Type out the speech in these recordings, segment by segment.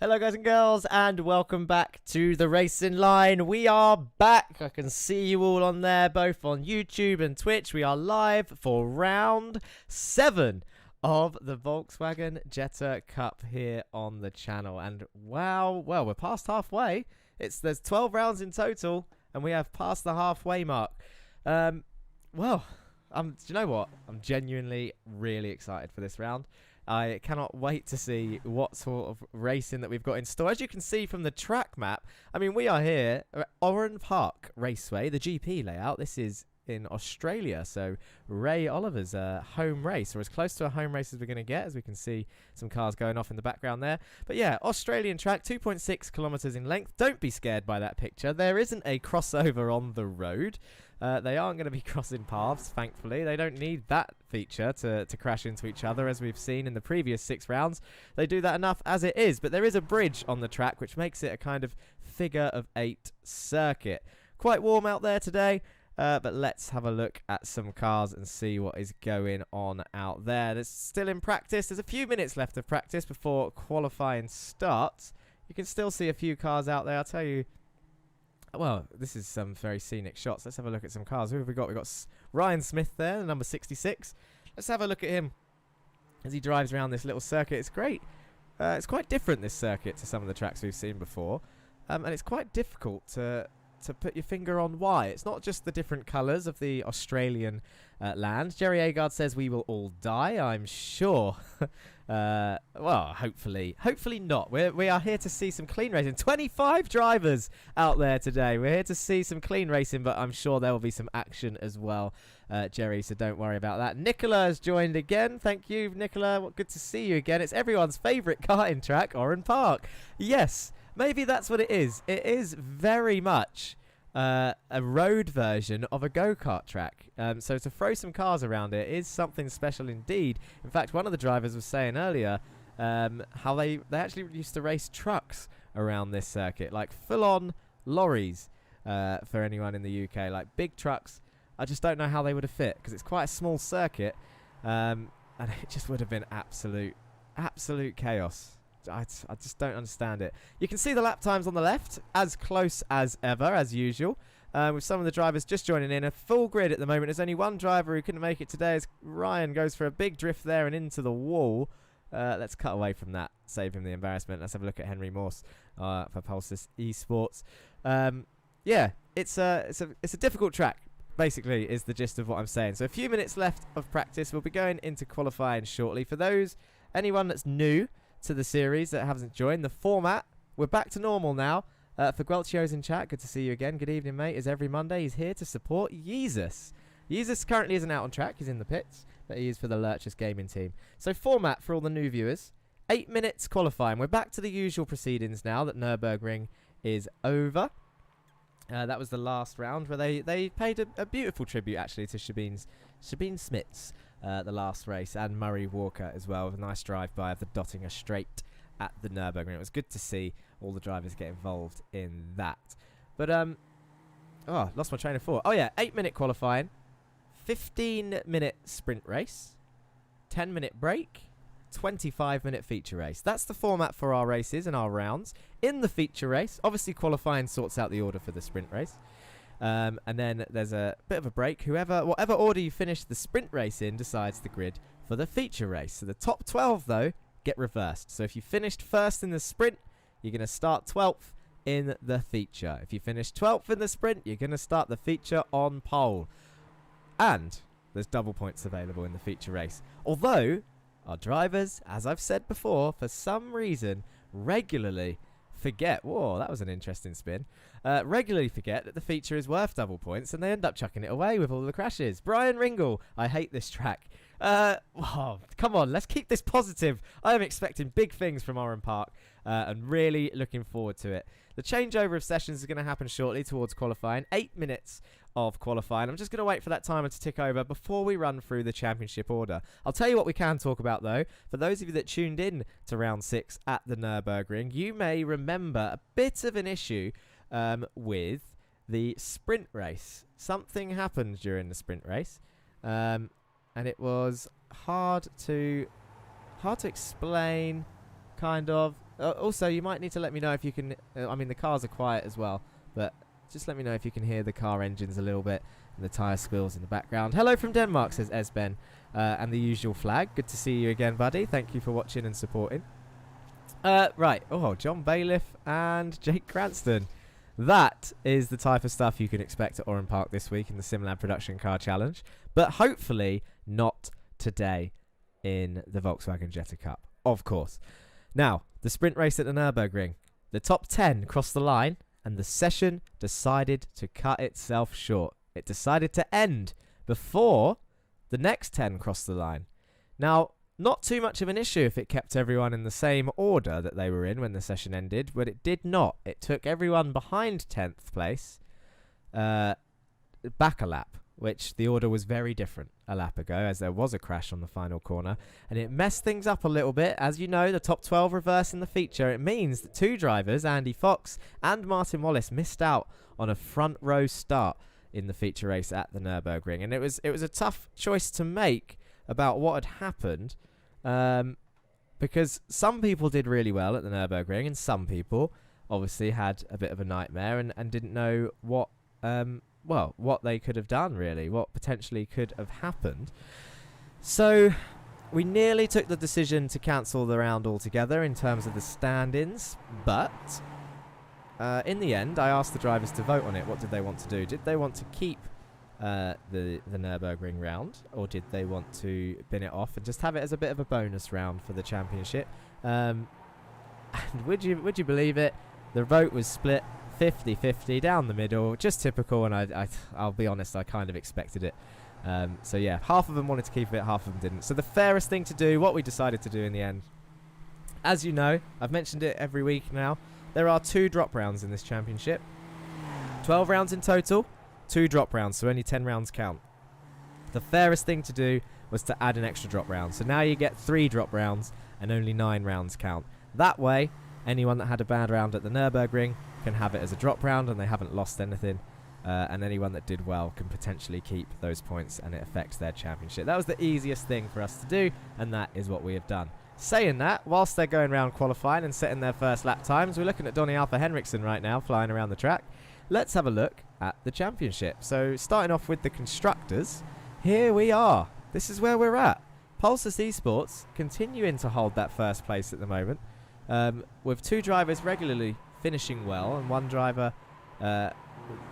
Hello guys and girls, and welcome back to the Racing Line. We are back. I can see you all on there, both on YouTube and Twitch. We are live for round 7 of the Volkswagen Jetta Cup here on the channel. And wow, well, we're past halfway. There's 12 rounds in total, and we have passed the halfway mark. Do you know what? I'm genuinely really excited for this round. I cannot wait to see what sort of racing that we've got in store. As you can see from the track map, I mean, we are here at Oran Park Raceway, the GP layout. This is in Australia, so Ray Oliver's home race, or as close to a home race as we're going to get, as we can see some cars going off in the background there. But yeah, Australian track, 2.6 kilometres in length. Don't be scared by that picture. There isn't a crossover on the road. They aren't going to be crossing paths, thankfully. They don't need that feature to crash into each other, as we've seen in the previous 6 rounds. They do that enough as it is, but there is a bridge on the track, which makes it a kind of figure of 8 circuit. Quite warm out there today, but let's have a look at some cars and see what is going on out there. There's still in practice. There's a few minutes left of practice before qualifying starts. You can still see a few cars out there. I'll tell you. Well, this is some very scenic shots. Let's have a look at some cars. Who have we got? We've got Ryan Smith there, number 66. Let's have a look at him as he drives around this little circuit. It's great. It's quite different, this circuit, to some of the tracks we've seen before. And it's quite difficult to put your finger on why. It's not just the different colours of the Australian land. Jerry Agard says we will all die, I'm sure. Well, hopefully not. We are here to see some clean racing. 25 drivers out there today. We're here to see some clean racing, but I'm sure there will be some action as well, Jerry, so don't worry about that. Nicola has joined again. Thank you, Nicola. Good to see you again. It's everyone's favourite karting track, Oran Park. Yes, maybe that's what it is. It is very much a road version of a go-kart track. So to throw some cars around it is something special indeed. In fact, one of the drivers was saying earlier how they actually used to race trucks around this circuit, like full-on lorries for anyone in the UK, like big trucks. I just don't know how they would have fit, because it's quite a small circuit, and it just would have been absolute chaos. I just don't understand it. You can see the lap times on the left, as close as ever, as usual, with some of the drivers just joining in. A full grid at the moment. There's only one driver who couldn't make it today, as Ryan goes for a big drift there and into the wall. Let's cut away from that, save him the embarrassment. Let's have a look at Henry Morse for Pulsus Esports. Yeah, it's a difficult track, basically, is the gist of what I'm saying. So a few minutes left of practice. We'll be going into qualifying shortly. For anyone that's new to the series that hasn't joined, the format, we're back to normal now. For Guelchio's in chat, good to see you again. Good evening, mate. As every Monday, he's here to support Yeezus. Yeezus currently isn't out on track. He's in the pits, but he is for the Lurchus gaming team. So format for all the new viewers, 8 minutes qualifying. We're back to the usual proceedings now that Nürburgring is over. That was the last round where they paid a beautiful tribute, actually, to Sabine Smits, the last race, and Murray Walker as well, with a nice drive-by of the Dottinger Straight at the Nürburgring. It was good to see all the drivers get involved in that. But, lost my train of thought. Oh, yeah, 8-minute qualifying, 15-minute sprint race, 10-minute break, 25-minute feature race. That's the format for our races and our rounds. In the feature race, obviously qualifying sorts out the order for the sprint race. And then there's a bit of a break. Whatever order you finish the sprint race in decides the grid for the feature race. So the top 12, though, get reversed. So if you finished first in the sprint, you're going to start 12th in the feature. If you finish 12th in the sprint, you're going to start the feature on pole. And there's double points available in the feature race. Although our drivers, as I've said before, for some reason, regularly forget. Whoa, that was an interesting spin. Regularly forget that the feature is worth double points, and they end up chucking it away with all the crashes. Brian Ringle, I hate this track. Come on, let's keep this positive. I am expecting big things from Oran Park, and really looking forward to it. The changeover of sessions is going to happen shortly towards qualifying. 8 minutes of qualifying. I'm just going to wait for that timer to tick over before we run through the championship order. I'll tell you what we can talk about, though. For those of you that tuned in to round 6 at the Nürburgring, you may remember a bit of an issue with the sprint race. Something happened during the sprint race, and it was hard to explain, kind of. Also, you might need to let me know if you can... I mean, the cars are quiet as well, but just let me know if you can hear the car engines a little bit and the tyre squeals in the background. Hello from Denmark, says Esben, and the usual flag. Good to see you again, buddy. Thank you for watching and supporting. Right. Oh, John Bailiff and Jake Cranston. That is the type of stuff you can expect at Oran Park this week in the Simlab Production Car Challenge, but hopefully not today in the Volkswagen Jetta Cup, of course. Now, the sprint race at the Nürburgring. The top 10 crossed the line, and the session decided to cut itself short. It decided to end before the next 10 crossed the line. Now, not too much of an issue if it kept everyone in the same order that they were in when the session ended, but it did not. It took everyone behind 10th place back a lap, which the order was very different a lap ago, as there was a crash on the final corner, and it messed things up a little bit. As you know, the top 12 reverse in the feature. It means that two drivers, Andy Fox and Martin Wallace, missed out on a front row start in the feature race at the Nürburgring, and it was a tough choice to make about what had happened, because some people did really well at the Nürburgring, and some people obviously had a bit of a nightmare and didn't know what they could have done, really, what potentially could have happened. So we nearly took the decision to cancel the round altogether in terms of the stand-ins, but in the end, I asked the drivers to vote on it. What did they want to do? Did they want to keep the Nürburgring round, or did they want to bin it off and just have it as a bit of a bonus round for the championship? And would you believe it? The vote was split 50-50 down the middle, just typical, and I'll be honest, I kind of expected it. So yeah, half of them wanted to keep it, half of them didn't. So the fairest thing to do, what we decided to do in the end, as you know, I've mentioned it every week now, there are 2 drop rounds in this championship. 12 rounds in total, 2 drop rounds, so only 10 rounds count. The fairest thing to do was to add an extra drop round. So now you get 3 drop rounds and only 9 rounds count. That way, anyone that had a bad round at the Nürburgring can have it as a drop round and they haven't lost anything. And anyone that did well can potentially keep those points and it affects their championship. That was the easiest thing for us to do, and that is what we have done. Saying that, whilst they're going around qualifying and setting their first lap times, we're looking at Donny Alpha Henriksen right now flying around the track. Let's have a look at the championship. So starting off with the constructors, here we are. This is where we're at. Pulsus Esports continuing to hold that first place at the moment, with 2 drivers regularly finishing well and 1 driver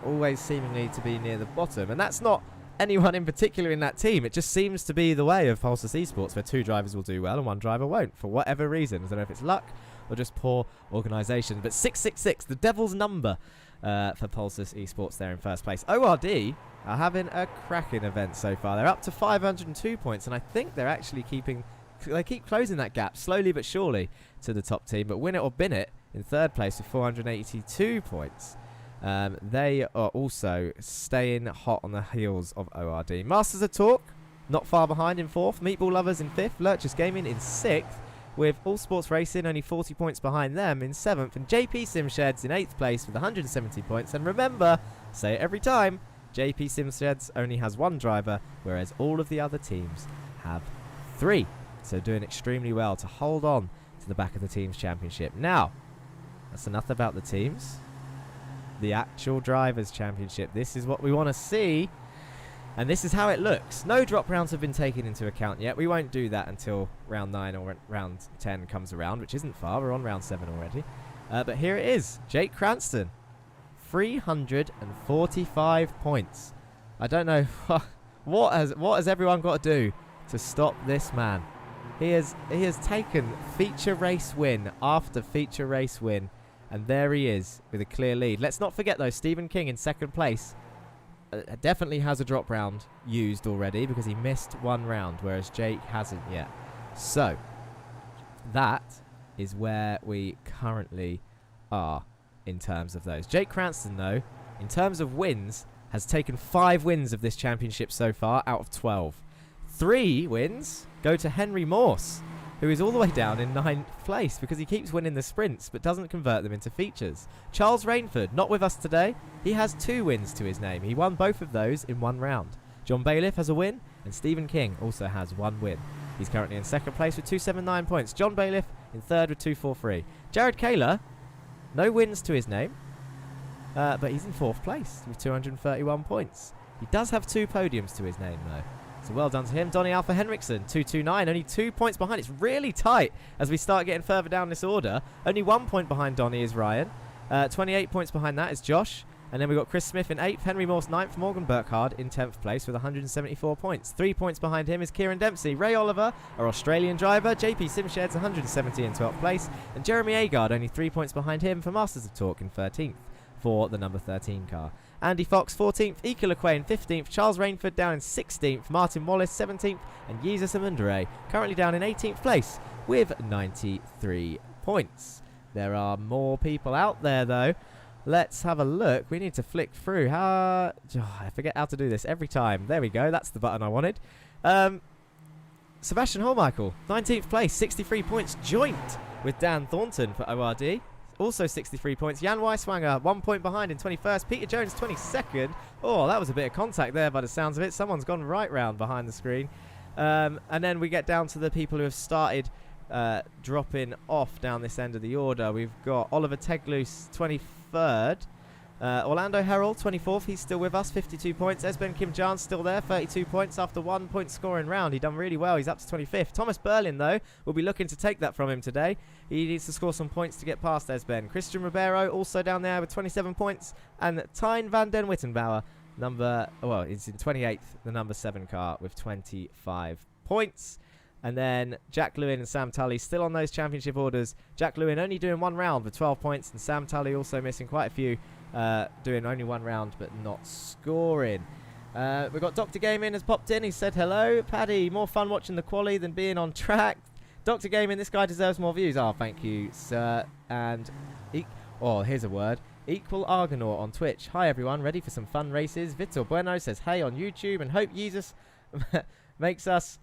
always seemingly to be near the bottom. And that's not anyone in particular in that team. It just seems to be the way of Pulsus Esports, where 2 drivers will do well and 1 driver won't, for whatever reason. I don't know if it's luck or just poor organisation. But 666, the devil's number for Pulsus Esports there in first place. ORD are having a cracking event so far. They're up to 502 points, and I think they're actually they keep closing that gap slowly but surely to the top team. But Win It or Bin It in third place with 482 points. They are also staying hot on the heels of ORD. Masters of Talk, not far behind in 4th. Meatball Lovers in 5th. Lurchers Gaming in 6th. With All Sports Racing only 40 points behind them in 7th. And JP Sim Sheds in 8th place with 170 points. And remember, say it every time, JP Sim Sheds only has 1 driver, whereas all of the other teams have 3. So doing extremely well to hold on to the back of the team's championship. Now, that's enough about the teams. The actual drivers' championship. This is what we want to see, and this is how it looks. No drop rounds have been taken into account yet. We won't do that until round 9 or round 10 comes around, which isn't far. We're on round 7 already. But here it is. Jake Cranston, 345 points. I don't know what has everyone got to do to stop this man. He has taken feature race win after feature race win. And there he is with a clear lead. Let's not forget, though, Stephen King in 2nd place definitely has a drop round used already because he missed 1 round, whereas Jake hasn't yet. So that is where we currently are in terms of those. Jake Cranston, though, in terms of wins, has taken 5 wins of this championship so far out of 12. 3 wins go to Henry Morse, who is all the way down in 9th place because he keeps winning the sprints but doesn't convert them into features. Charles Rainford, not with us today. He has 2 wins to his name. He won both of those in 1 round. John Bailiff has a win, and Stephen King also has 1 win. He's currently in second place with 279 points. John Bailiff in third with 243. Jared Kaler, no wins to his name, but he's in fourth place with 231 points. He does have 2 podiums to his name, though. So well done to him. Donny Alpha Henriksen, 229, only 2 points behind. It's really tight as we start getting further down this order. Only 1 point behind Donny is Ryan. 28 points behind that is Josh. And then we've got Chris Smith in 8th, Henry Morse 9th, Morgan Burkhardt in 10th place with 174 points. 3 points behind him is Kieran Dempsey. Ray Oliver, our Australian driver. JP Simshed's 170 in 12th place. And Jeremy Agard only 3 points behind him for Masters of Talk in 13th for the number 13 car. Andy Fox 14th, Ika LeQuain 15th, Charles Rainford down in 16th, Martin Wallace 17th, and Jesus Amundere currently down in 18th place with 93 points. There are more people out there though. Let's have a look. We need to flick through. I forget how to do this every time. There we go. That's the button I wanted. Sebastian Holmichael, 19th place, 63 points, joint with Dan Thornton for ORD. Also 63 points. Jan Weiswanger, 1 point behind in 21st. Peter Jones, 22nd. Oh, that was a bit of contact there by the sounds of it. Someone's gone right round behind the screen. And then we get down to the people who have started dropping off down this end of the order. We've got Oliver Tegloose, 23rd. Orlando Herald, 24th. He's still with us, 52 points. Esben Kim Jan's still there, 32 points after 1 point scoring round. He done really well. He's up to 25th. Thomas Berlin, though, will be looking to take that from him today. He needs to score some points to get past Esben. Christian Ribeiro, also down there with 27 points. And Tyne van den Wittenbauer, he's in 28th, the number 7 car with 25 points. And then Jack Lewin and Sam Tully still on those championship orders. Jack Lewin only doing 1 round with 12 points, and Sam Tully also missing quite a few, doing only 1 round but not scoring. We've got Dr. Gaming has popped in. He said hello. Paddy, more fun watching the quali than being on track. Dr. Gaming, this guy deserves more views. Oh, thank you, sir. And here's a word. Equal Argonaut on Twitch. Hi everyone, ready for some fun races? Vitor Bueno says hey on YouTube and hope Jesus makes us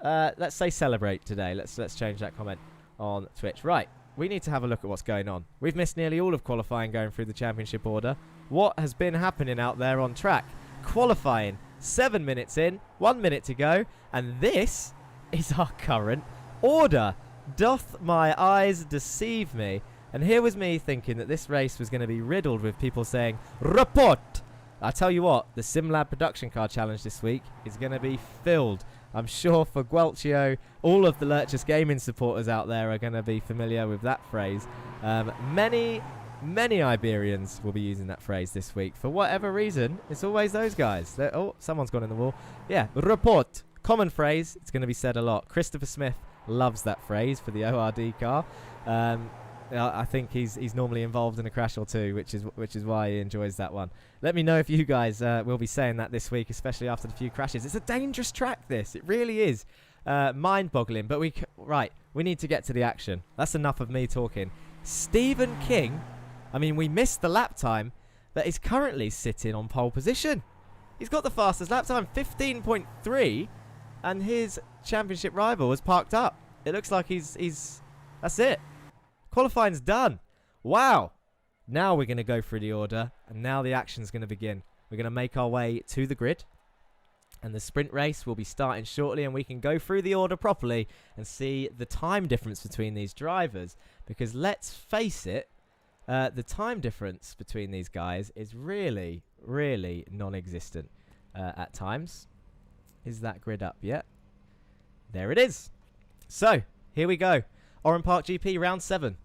let's say celebrate today. Let's change that comment on Twitch. Right, we need to have a look at what's going on. We've missed nearly all of qualifying going through the championship order. What has been happening out there on track? Qualifying 7 minutes in, 1 minute to go, and this is our current order. Doth my eyes deceive me? And here was me thinking that this race was going to be riddled with people saying report. I tell you what, the Simlab Production Car Challenge this week is going to be filled. I'm sure for Guelcio, all of the Lurchus Gaming supporters out there are going to be familiar with that phrase. Many Iberians will be using that phrase this week. For whatever reason, it's always those guys. Someone's gone in the wall. Yeah, report. Common phrase. It's going to be said a lot. Christopher Smith loves that phrase for the ORD car. I think he's normally involved in a crash or two, which is why he enjoys that one. Let me know if you guys will be saying that this week, especially after the few crashes. It's a dangerous track, this. It really is. Mind-boggling. But we need to get to the action. That's enough of me talking. Stephen King, we missed the lap time, but he's currently sitting on pole position. He's got the fastest lap time, 15.3, and his championship rival has parked up. It looks like he's that's it. Qualifying's done. Wow. Now we're going to go through the order, and now the action's going to begin. We're going to make our way to the grid, and the sprint race will be starting shortly, and we can go through the order properly and see the time difference between these drivers. Because let's face it, the time difference between these guys is really, really non-existent at times. Is that grid up yet? There it is. So, here we go. Oran Park GP, round 7.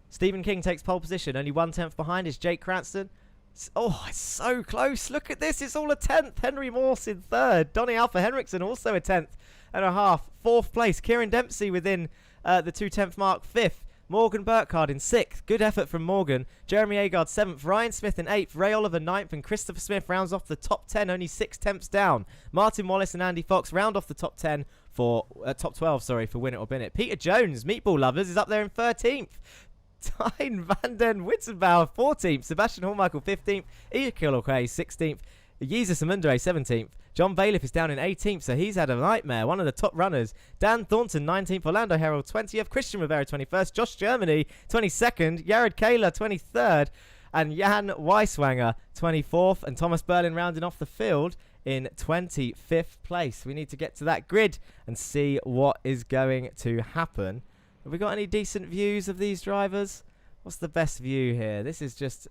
Stephen King takes pole position. Only 1/10 behind is Jake Cranston. Oh, it's so close. Look at this. It's all a 10th. Henry Morse in 3rd. Donny Alpha Henriksen also a 10th and a half. 4th place. Kieran Dempsey within the 2/10 mark. 5th. Morgan Burkhardt in 6th. Good effort from Morgan. Jeremy Agard 7th. Ryan Smith in 8th. Ray Oliver 9th. And Christopher Smith rounds off the top 10. Only 6 tenths down. Martin Wallace and Andy Fox round off the top 10 for top 12, for Win It or Bin It. Peter Jones, Meatball Lovers, is up there in 13th. Tyne van den Wittenbauer 14th. Sebastian Hormichael 15th. Iakil 16th. Jesus Amundere 17th. John Bailiff is down in 18th, so he's had a nightmare. One of the top runners. Dan Thornton 19th. Orlando Herald 20th. Christian Rivera 21st. Josh Germany 22nd. Jared Kaler 23rd. And Jan Weiswanger 24th. And Thomas Berlin rounding off the field in 25th place. We need to get to that grid and see what is going to happen. Have we got any decent views of these drivers? What's the best view here? This is just...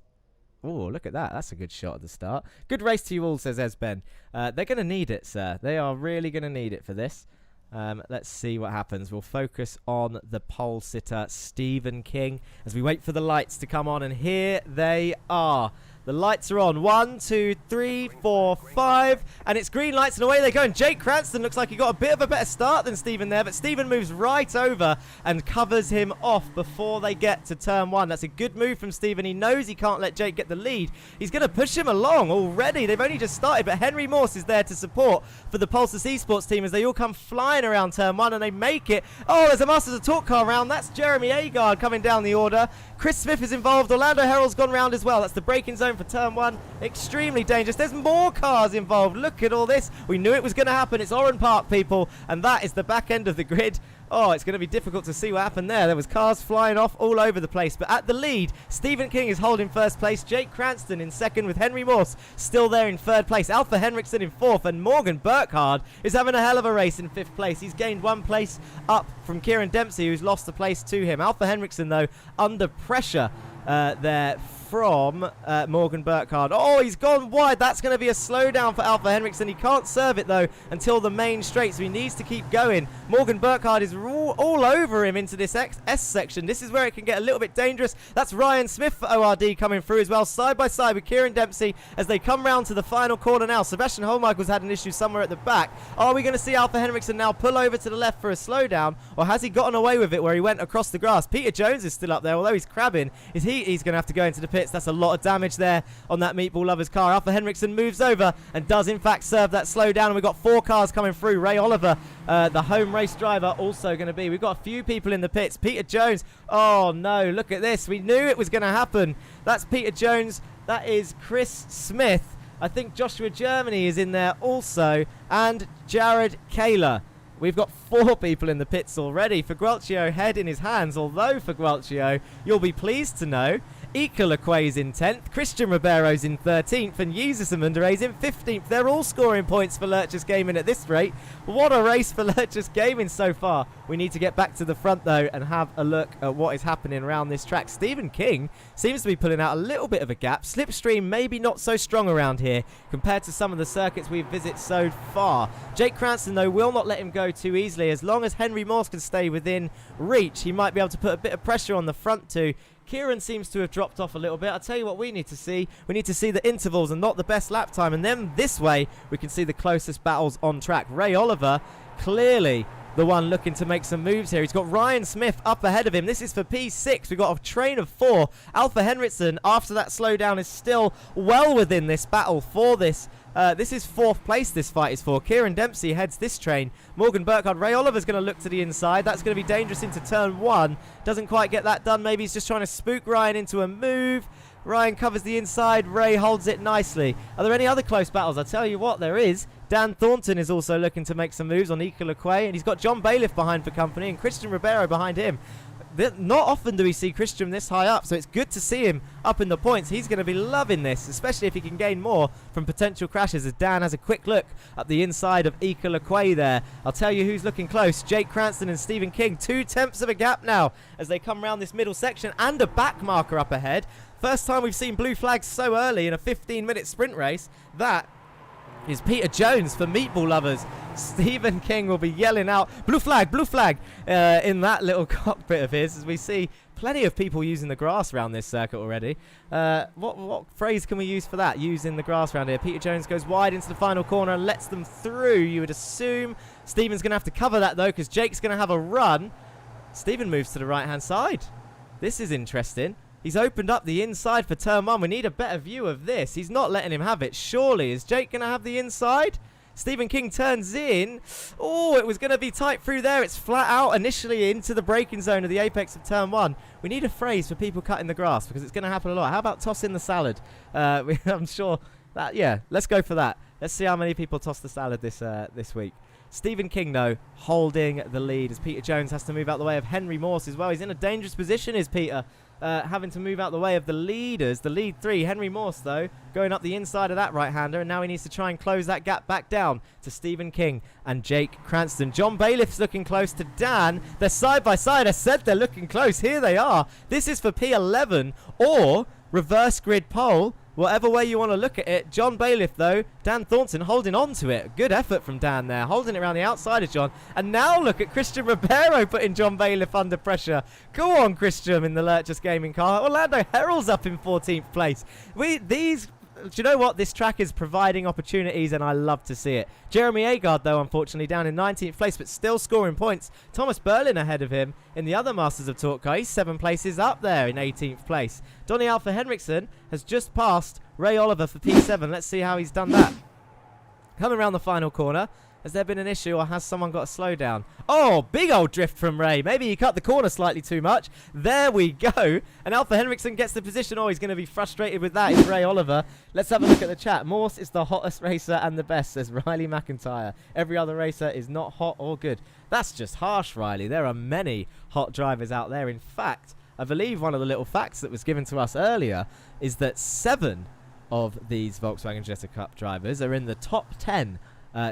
Oh, look at that. That's a good shot at the start. Good race to you all, says Esben. They're going to need it, sir. They are really going to need it for this. Let's see what happens. We'll focus on the pole sitter, Stephen King, as we wait for the lights to come on. And here they are. The lights are on. 1, 2, 3, 4, 5. And it's green lights and away they go. And Jake Cranston looks like he got a bit of a better start than Stephen there. But Stephen moves right over and covers him off before they get to turn 1. That's a good move from Stephen. He knows he can't let Jake get the lead. He's going to push him along already. They've only just started. But Henry Morse is there to support for the Pulsar Esports team as they all come flying around turn 1 and they make it. Oh, there's a Masters of Talk car round. That's Jeremy Agard coming down the order. Chris Smith is involved. Orlando Herald's gone round as well. That's the braking zone for turn 1. Extremely dangerous. There's more cars involved. Look at all this. We knew it was going to happen. It's Oran Park, people. And that is the back end of the grid. Oh, it's going to be difficult to see what happened there. There was cars flying off all over the place. But at the lead, Stephen King is holding first place. Jake Cranston in second with Henry Morse still there in third place. Alpha Henriksen in fourth. And Morgan Burkhardt is having a hell of a race in fifth place. He's gained 1 place up from Kieran Dempsey, who's lost the place to him. Alpha Henriksen, though, under pressure there from Morgan Burkhardt. Oh, he's gone wide. That's going to be a slowdown for Alpha Henriksen. He can't serve it, though, until the main straight, so he needs to keep going. Morgan Burkhardt is all over him into this S section. This is where it can get a little bit dangerous. That's Ryan Smith for ORD coming through as well, side by side with Kieran Dempsey as they come round to the final corner now. Sebastian Holmichael's had an issue somewhere at the back. Are we going to see Alpha Henriksen now pull over to the left for a slowdown, or has he gotten away with it where he went across the grass? Peter Jones is still up there, although he's crabbing. He's going to have to go into the pits. That's a lot of damage there on that Meatball Lovers car. Alpha Henriksen moves over and does in fact serve that slowdown. And we've got 4 cars coming through. Ray Oliver, the home race driver, also going to be. We've got a few people in the pits. Peter Jones. Oh no, look at this. We knew it was going to happen. That's Peter Jones. That is Chris Smith. I think Joshua Germany is in there also. And Jared Kaler. We've got 4 people in the pits already. Faguelcio head in his hands, although Faguelcio, you'll be pleased to know, Ika Lequay's in 10th, Christian Ribeiro's in 13th, and Jesus Amundere's in 15th. They're all scoring points for Lurchus Gaming at this rate. What a race for Lurchus Gaming so far. We need to get back to the front, though, and have a look at what is happening around this track. Stephen King seems to be pulling out a little bit of a gap. Slipstream maybe not so strong around here compared to some of the circuits we've visited so far. Jake Cranston, though, will not let him go too easily. As long as Henry Morse can stay within reach, he might be able to put a bit of pressure on the front two. Kieran seems to have dropped off a little bit. I'll tell you what we need to see. We need to see the intervals and not the best lap time. And then this way, we can see the closest battles on track. Ray Oliver, clearly the one looking to make some moves here. He's got Ryan Smith up ahead of him. This is for P6. We've got a train of 4. Alpha Henriksen, after that slowdown, is still well within this battle for this. This is 4th place this fight is for. Kieran Dempsey heads this train. Morgan Burkhardt. Ray Oliver's going to look to the inside. That's going to be dangerous into turn 1. Doesn't quite get that done. Maybe he's just trying to spook Ryan into a move. Ryan covers the inside. Ray holds it nicely. Are there any other close battles? I'll tell you what, there is. Dan Thornton is also looking to make some moves on Ika Lequay, and he's got John Bailiff behind for company and Christian Ribeiro behind him. Not often do we see Christian this high up, so it's good to see him up in the points. He's going to be loving this, especially if he can gain more from potential crashes, as Dan has a quick look up the inside of Ika Lequay there. I'll tell you who's looking close. Jake Cranston and Stephen King, 2/10 of a gap now as they come around this middle section, and a back marker up ahead. First time we've seen blue flags so early in a 15-minute sprint race. That is Peter Jones for Meatball Lovers. Stephen King will be yelling out, blue flag, in that little cockpit of his, as we see plenty of people using the grass around this circuit already. What phrase can we use for that, using the grass around here? Peter Jones goes wide into the final corner and lets them through, you would assume. Stephen's going to have to cover that, though, because Jake's going to have a run. Stephen moves to the right-hand side. This is interesting. He's opened up the inside for turn 1. We need a better view of this. He's not letting him have it. Surely, is Jake going to have the inside? Stephen King turns in. Oh, it was going to be tight through there. It's flat out initially into the braking zone of the apex of turn 1. We need a phrase for people cutting the grass because it's going to happen a lot. How about toss in the salad? I'm sure that, yeah, let's go for that. Let's see how many people toss the salad this week. Stephen King, though, holding the lead as Peter Jones has to move out the way of Henry Morse as well. He's in a dangerous position, is Peter, having to move out the way of the leaders, the lead three. Henry Morse, though, going up the inside of that right-hander, and now he needs to try and close that gap back down to Stephen King and Jake Cranston. John Bailiff's looking close to Dan. They're side by side. I said they're looking close. Here they are. This is for P11 or reverse grid pole. Whatever way you want to look at it. John Bailiff, though, Dan Thornton holding on to it. Good effort from Dan there, holding it around the outside of John. And now look at Christian Ribeiro putting John Bailiff under pressure. Go on, Christian, in the Lurchus Gaming car. Orlando Herald's up in 14th place. Do you know what? This track is providing opportunities, and I love to see it. Jeremy Agard, though, unfortunately, down in 19th place, but still scoring points. Thomas Berlin ahead of him in the other Masters of Talk car. He's 7 places up there in 18th place. Donny Alpha Henriksen has just passed Ray Oliver for P7. Let's see how he's done that. Coming around the final corner. Has there been an issue, or has someone got a slowdown? Oh, big old drift from Ray. Maybe he cut the corner slightly too much. There we go. And Alpha Henriksen gets the position. Oh, he's going to be frustrated with that. It's Ray Oliver. Let's have a look at the chat. Morse is the hottest racer and the best, says Riley McIntyre. Every other racer is not hot or good. That's just harsh, Riley. There are many hot drivers out there. In fact, I believe one of the little facts that was given to us earlier is that 7 of these Volkswagen Jetta Cup drivers are in the top 10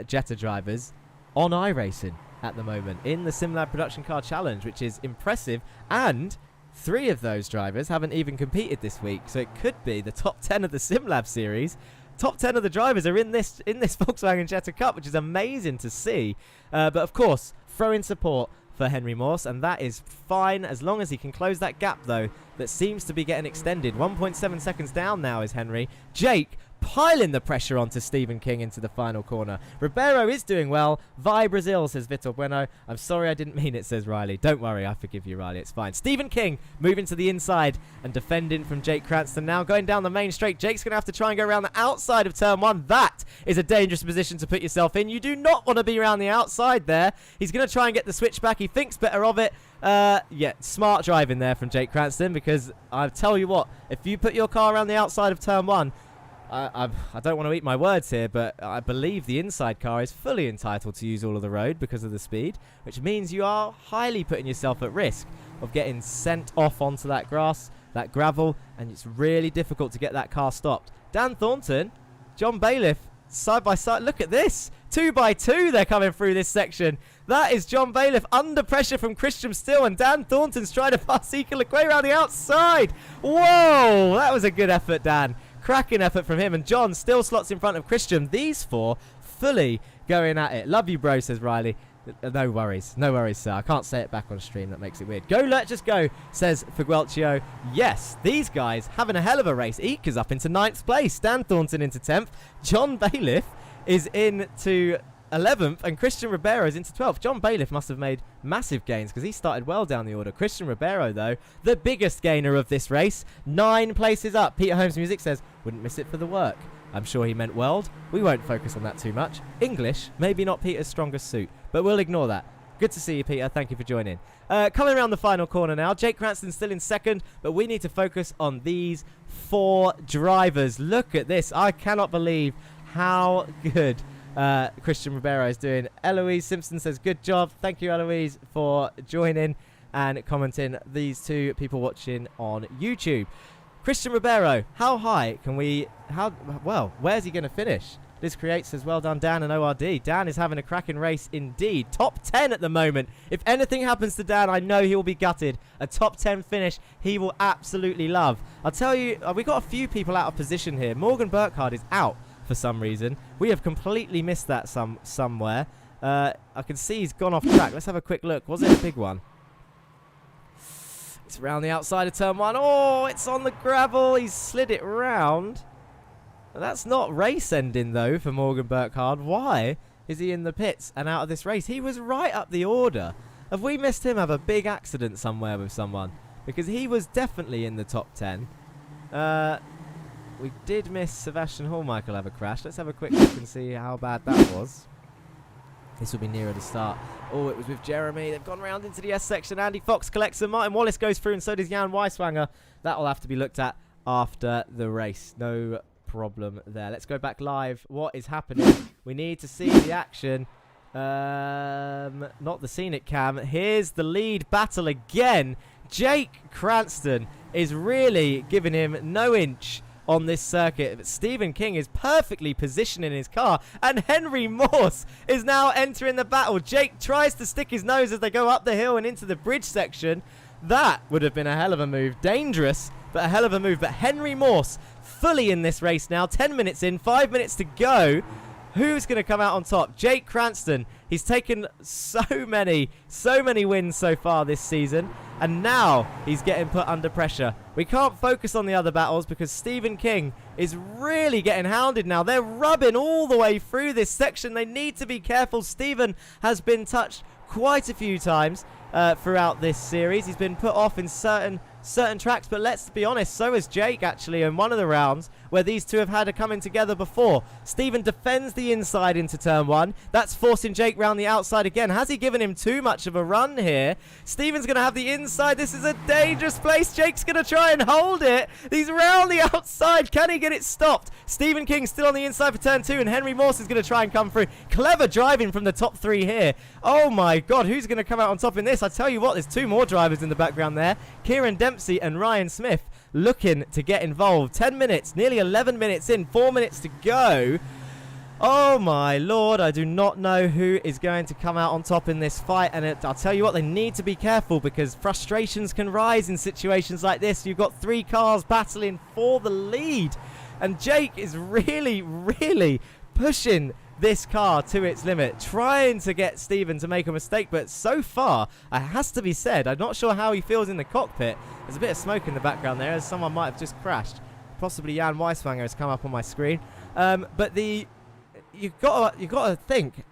Jetta drivers on iRacing at the moment in the Simlab Production Car Challenge, which is impressive. And 3 of those drivers haven't even competed this week, so it could be the top 10 of the Simlab series. Top 10 of the drivers are in this Volkswagen Jetta Cup, which is amazing to see. But of course, throw in support for Henry Morse, and that is fine as long as he can close that gap, though, that seems to be getting extended. 1.7 seconds down now is Henry. Jake piling the pressure onto Stephen King into the final corner. Ribeiro is doing well. Vi Brazil, says Vitor Bueno. I'm sorry, I didn't mean it, says Riley. Don't worry, I forgive you, Riley. It's fine. Stephen King moving to the inside and defending from Jake Cranston. Now going down the main straight. Jake's going to have to try and go around the outside of turn 1. That is a dangerous position to put yourself in. You do not want to be around the outside there. He's going to try and get the switch back. He thinks better of it. Yeah, smart driving there from Jake Cranston, because I tell you what, if you put your car around the outside of turn 1, I don't want to eat my words here, but I believe the inside car is fully entitled to use all of the road because of the speed, which means you are highly putting yourself at risk of getting sent off onto that grass, that gravel, and it's really difficult to get that car stopped. Dan Thornton, John Bailiff, side by side. Look at this. 2 by 2 they're coming through this section. That is John Bailiff under pressure from Christian Still, and Dan Thornton's trying to pass Ika Lequay around the outside. Whoa, that was a good effort, Dan. Cracking effort from him, and John still slots in front of Christian. These 4 fully going at it. Love you, bro, says Riley. No worries, sir. I can't say it back on stream. That makes it weird. Go, let's just go, says Figuelcio. Yes, these guys having a hell of a race. Ika's up into 9th place. Dan Thornton into 10th. John Bailiff is into 11th, and Christian Ribeiro is into 12th. John Bailiff must have made massive gains because he started well down the order. Christian Ribeiro, though, the biggest gainer of this race, 9 places up. Peter Holmes Music says, wouldn't miss it for the work. I'm sure he meant world. We won't focus on that too much. English, maybe not Peter's strongest suit, but we'll ignore that. Good to see you, Peter. Thank you for joining. Coming around the final corner now. Jake Cranston still in 2nd, but we need to focus on these 4 drivers. Look at this. I cannot believe how good Christian Ribeiro is doing. Eloise Simpson says, good job. Thank you, Eloise, for joining and commenting. These 2 people watching on YouTube. Christian Ribeiro, how high can we... where's he going to finish? Liz Creates says, well done, Dan and ORD. Dan is having a cracking race indeed. Top 10 at the moment. If anything happens to Dan, I know he will be gutted. A top 10 finish he will absolutely love. I'll tell you, we got a few people out of position here. Morgan Burkhardt is out for some reason. We have completely missed that somewhere. I can see he's gone off track. Let's have a quick look. Was it a big one? It's around the outside of turn 1. Oh, it's on the gravel. He's slid it round. That's not race ending, though, for Morgan Burkhardt. Why is he in the pits and out of this race? He was right up the order. Have we missed him have a big accident somewhere with someone? Because he was definitely in the top 10. We did miss Sebastian Hallmichael have a crash. Let's have a quick look and see how bad that was. This will be nearer the start. Oh, it was with Jeremy. They've gone round into the S section. Andy Fox collects them. Martin Wallace goes through, and so does Jan Weiswanger. That will have to be looked at after the race. No problem there. Let's go back live. What is happening? We need to see the action. Not the scenic cam. Here's the lead battle again. Jake Cranston is really giving him no inch on this circuit, but Stephen King is perfectly positioned in his car, and Henry Morse is now entering the battle. Jake tries to stick his nose as they go up the hill and into the bridge section. That would have been a hell of a move. Dangerous, but a hell of a move. But Henry Morse fully in this race now. 10 minutes in, 5 minutes to go. Who's going to come out on top? Jake Cranston. He's taken so many wins so far this season, and now he's getting put under pressure. We can't focus on the other battles because Stephen King is really getting hounded now. They're rubbing all the way through this section. They need to be careful. Stephen has been touched quite a few times throughout this series. He's been put off in certain tracks, but let's be honest, so has Jake actually in one of the rounds where these two have had a coming together before. Stephen defends the inside into turn 1. That's forcing Jake round the outside again. Has he given him too much of a run here? Stephen's going to have the inside. This is a dangerous place. Jake's going to try and hold it. He's round the outside. Can he get it stopped? Stephen King still on the inside for turn 2, and Henry Morse is going to try and come through. Clever driving from the top 3 here. Oh my God, who's going to come out on top in this? I tell you what, there's 2 more drivers in the background there. Kieran Dempsey and Ryan Smith looking to get involved. 10 minutes, nearly 11 minutes in, 4 minutes to go. Oh my Lord, I do not know who is going to come out on top in this fight, and I'll tell you what, they need to be careful because frustrations can rise in situations like this. You've got 3 cars battling for the lead, and Jake is really pushing this car to its limit, trying to get Stephen to make a mistake, but so far, it has to be said, I'm not sure how he feels in the cockpit. There's a bit of smoke in the background there, as someone might have just crashed. Possibly Jan Weiswanger has come up on my screen. But you've got to think,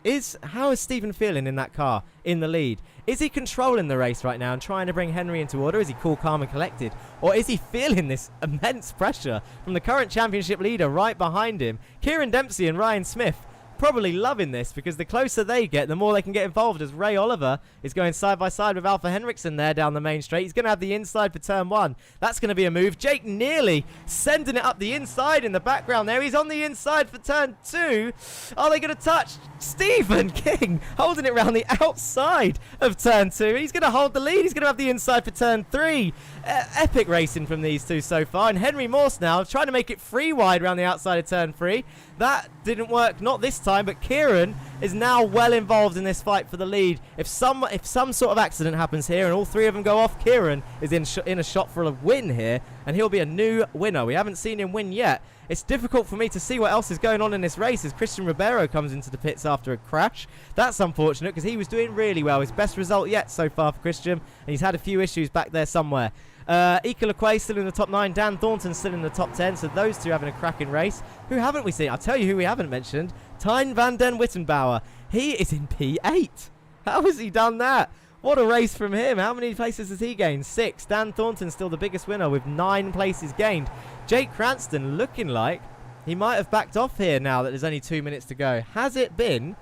how is Stephen feeling in that car, in the lead? Is he controlling the race right now and trying to bring Henry into order? Is he cool, calm and collected? Or is he feeling this immense pressure from the current championship leader right behind him? Kieran Dempsey and Ryan Smith probably loving this because the closer they get, the more they can get involved, as Ray Oliver is going side by side with Alpha Henriksen there down the main straight. He's going to have the inside for turn 1. That's going to be a move. Jake nearly sending it up the inside in the background there. He's on the inside for turn 2. Are they going to touch? Stephen King holding it around the outside of turn 2. He's going to hold the lead. He's going to have the inside for turn 3. Epic racing from these two so far. And Henry Morse now trying to make it 3 wide around the outside of turn 3. That didn't work, not this time, but Kieran is now well involved in this fight for the lead. If some sort of accident happens here and all 3 of them go off, Kieran is in a shot for a win here, and he'll be a new winner. We haven't seen him win yet. It's difficult for me to see what else is going on in this race as Christian Ribeiro comes into the pits after a crash. That's unfortunate because he was doing really well. His best result yet so far for Christian, and he's had a few issues back there somewhere. Ika Lequay still in the top 9. Dan Thornton still in the top 10. So those two having a cracking race. Who haven't we seen? I'll tell you who we haven't mentioned. Tyne van den Wittenbauer. He is in P8. How has he done that? What a race from him. How many places has he gained? 6. Dan Thornton still the biggest winner with 9 places gained. Jake Cranston looking like he might have backed off here now that there's only 2 minutes to go. Has it been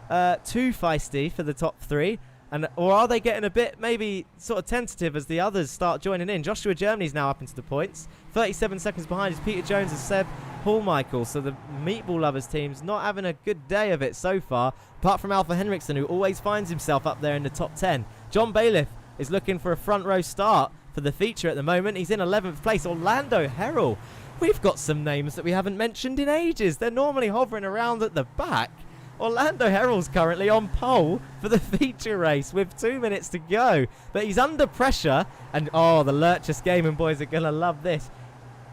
too feisty for the top 3? Or are they getting a bit maybe sort of tentative as the others start joining in? Joshua Germany's now up into the points. 37 seconds behind is Peter Jones and Seb Hallmichael. So the Meatball Lovers team's not having a good day of it so far, apart from Alpha Henriksen, who always finds himself up there in the top 10. John Bailiff is looking for a front row start for the feature at the moment. He's in 11th place. Orlando Herrell. We've got some names that we haven't mentioned in ages. They're normally hovering around at the back. Orlando Herrell's currently on pole for the feature race with 2 minutes to go. But he's under pressure. And, oh, the Lurchus Gaming boys are going to love this.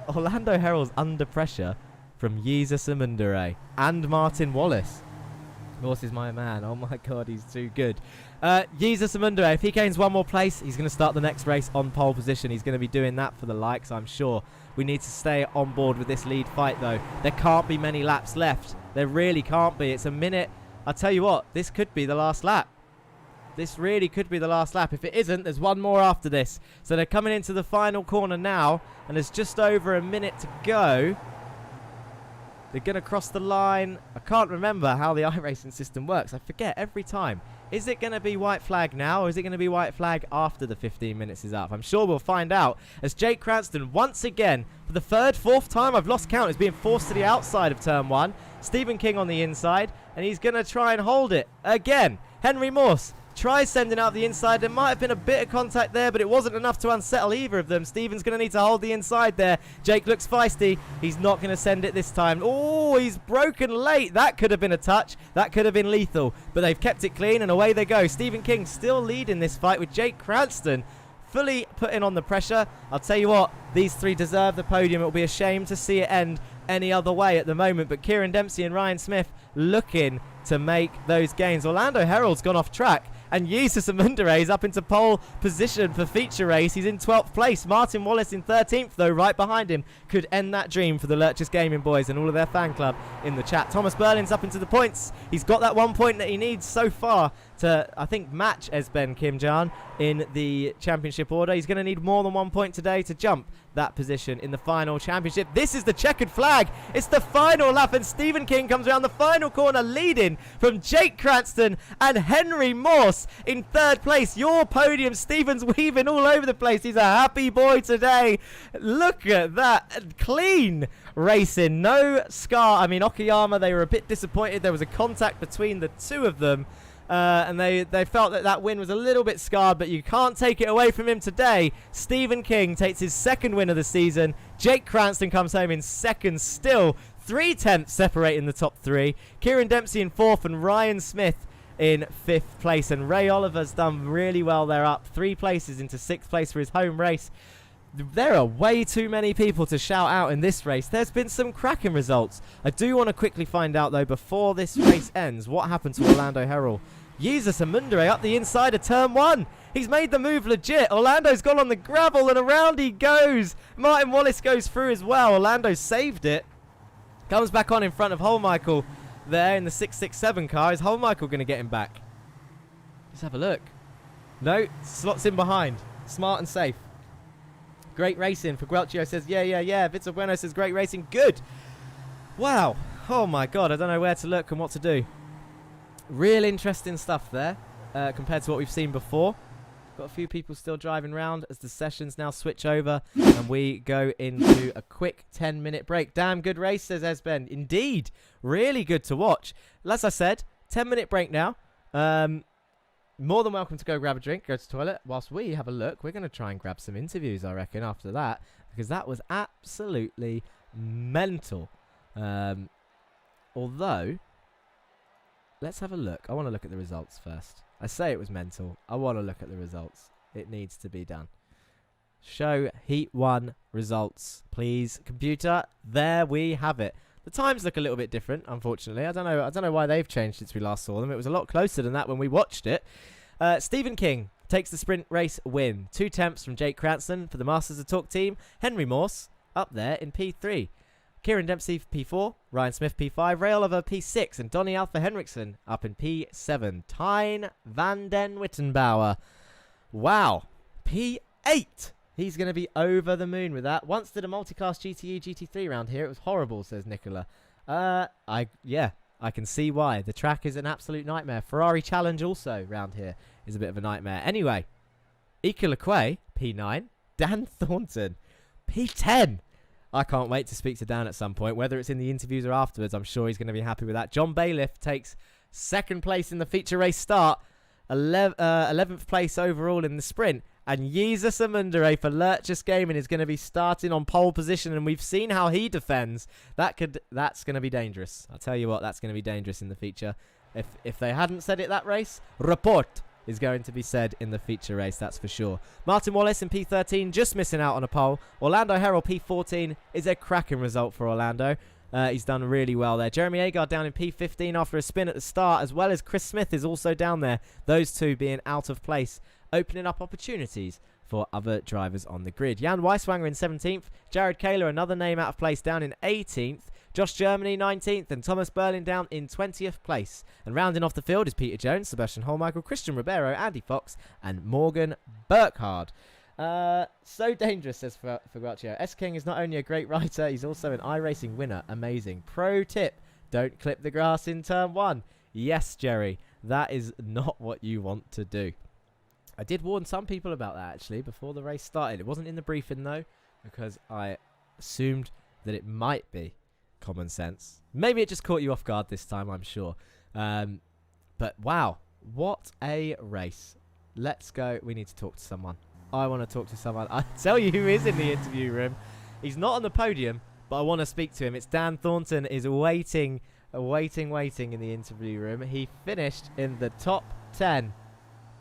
Orlando Herrell's under pressure from Jesus Amundere and Martin Wallace. Wallace is my man. Oh, my God, he's too good. Jesus Amundere, if he gains 1 more place, he's going to start the next race on pole position. He's going to be doing that for the likes, I'm sure. We need to stay on board with this lead fight, though. There can't be many laps left. There really can't be. It's a minute. I'll tell you what, this could be the last lap. This really could be the last lap. If it isn't, there's 1 more after this. So they're coming into the final corner now, and there's just over a minute to go. They're going to cross the line. I can't remember how the iRacing system works. I forget every time. Is it going to be white flag now, or is it going to be white flag after the 15 minutes is up? I'm sure we'll find out as Jake Cranston, once again, for the 3rd, 4th time, I've lost count, is being forced to the outside of turn 1. Stephen King on the inside. and he's going to try and hold it again. Henry Morse tries sending out the inside. There might have been a bit of contact there, but it wasn't enough to unsettle either of them. Stephen's going to need to hold the inside there. Jake looks feisty. He's not going to send it this time. Oh, he's broken late. That could have been a touch. That could have been lethal, but they've kept it clean, and away they go. Stephen King still leading this fight with Jake Cranston fully putting on the pressure. I'll tell you what, these three deserve the podium. It will be a shame to see it end any other way at the moment, but Kieran Dempsey and Ryan Smith looking to make those gains. Orlando Herald's gone off track, and Jesus Amundere is up into pole position for feature race. He's in 12th place. Martin Wallace in 13th, though, right behind him. Could end that dream for the Lurchers Gaming boys and all of their fan club in the chat. Thomas Berlin's up into the points. He's got that 1 point that he needs so far to, I think, match Esben Kimjan in the championship order. He's going to need more than 1 point today to jump that position in the final championship. This is the checkered flag. It's the final lap, and Stephen King comes around the final corner leading from Jake Cranston and Henry Morse in third place. Your podium, Stephen's weaving all over the place. He's a happy boy today. Look at that. Clean racing. No scar. I mean, Okayama, they were a bit disappointed. There was a contact between the two of them. And they felt that win was a little bit scarred, but you can't take it away from him today. Stephen King takes his second win of the season. Jake Cranston comes home in second still. 3/10 separating the top three. Kieran Dempsey in fourth and Ryan Smith in fifth place. And Ray Oliver's done really well. They're up 3 places into 6th place for his home race. There are way too many people to shout out in this race. There's been some cracking results. I do want to quickly find out, though, before this race ends, what happened to Orlando Herald. Jesus Amundere up the inside of turn 1. He's made the move legit. Orlando's gone on the gravel, and around he goes. Martin Wallace goes through as well. Orlando saved it. Comes back on in front of Holmichael there in the 667 car. Is Holmichael going to get him back? Let's have a look. No, slots in behind. Smart and safe. Great racing. For Guelcio says, yeah. Vitor Bueno says, great racing. Good. Wow. Oh, my God. I don't know where to look and what to do. Real interesting stuff there compared to what we've seen before. Got a few people still driving around as the sessions now switch over and we go into a quick 10-minute break. Damn good race, says Esben. Indeed. Really good to watch. As I said, 10-minute break now. More than welcome to go grab a drink, go to the toilet. Whilst we have a look, we're going to try and grab some interviews, I reckon, after that. Because that was absolutely mental. Although, let's have a look. I want to look at the results first. I say it was mental. I want to look at the results. It needs to be done. Show Heat 1 results, please, computer. There we have it. The times look a little bit different, unfortunately. I don't know why they've changed since we last saw them. It was a lot closer than that when we watched it. Stephen King takes the sprint race win. 2 tenths from Jake Cranston for the Masters of Talk team. Henry Morse up there in P3. Kieran Dempsey P4. Ryan Smith P5. Ray Oliver P6. And Donny Alpha Henriksen up in P7. Tyne van den Wittenbauer. Wow. P8. He's going to be over the moon with that. Once did a multicast GTE GT3 round here. It was horrible, says Nicola. I can see why. The track is an absolute nightmare. Ferrari Challenge also round here is a bit of a nightmare. Anyway, Ika Lequay, P9. Dan Thornton, P10. I can't wait to speak to Dan at some point. Whether it's in the interviews or afterwards, I'm sure he's going to be happy with that. John Bailiff takes second place in the feature race start. 11th place overall in the sprint. And Jesus Amundere for Lurchus Gaming is going to be starting on pole position, and we've seen how he defends. That's going to be dangerous. I'll tell you what, that's going to be dangerous in the feature. If they hadn't said it that race, report is going to be said in the feature race, that's for sure. Martin Wallace in P13, just missing out on a pole. Orlando Herald P14 is a cracking result for Orlando. He's done really well there. Jeremy Agard down in P15 after a spin at the start, as well as Chris Smith is also down there. Those two being out of place, opening up opportunities for other drivers on the grid. Jan Weiswanger in 17th. Jared Kaler, another name out of place, down in 18th. Josh Germany, 19th. And Thomas Berlin down in 20th place. And rounding off the field is Peter Jones, Sebastian Holmichael, Christian Ribeiro, Andy Fox, and Morgan Burkhardt. So dangerous, says Figuaccio. S. King is not only a great writer, he's also an iRacing winner. Amazing. Pro tip, don't clip the grass in turn 1. Yes, Jerry, that is not what you want to do. I did warn some people about that, actually, before the race started. It wasn't in the briefing, though, because I assumed that it might be common sense. Maybe it just caught you off guard this time, I'm sure. But wow, what a race. Let's go. We need to talk to someone. I want to talk to someone. I'll tell you who is in the interview room. He's not on the podium, but I want to speak to him. It's Dan Thornton is waiting in the interview room. He finished in the top 10.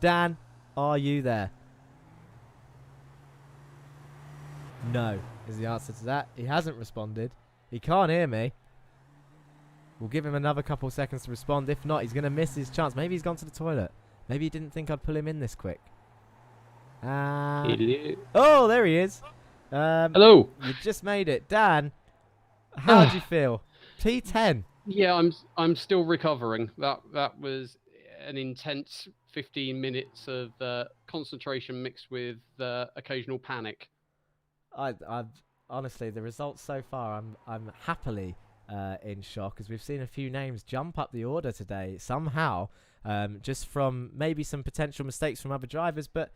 Dan, are you there? No is the answer to that. He hasn't responded. He can't hear me. We'll give him another couple seconds to respond. If not, he's going to miss his chance. Maybe he's gone to the toilet. Maybe he didn't think I'd pull him in this quick. Oh, there he is. Hello. You just made it. Dan, how do you feel? P10. Yeah, I'm still recovering. That was an intense 15 minutes of concentration mixed with occasional panic. I've honestly, the results so far, I'm happily in shock, as we've seen a few names jump up the order today somehow, just from maybe some potential mistakes from other drivers, but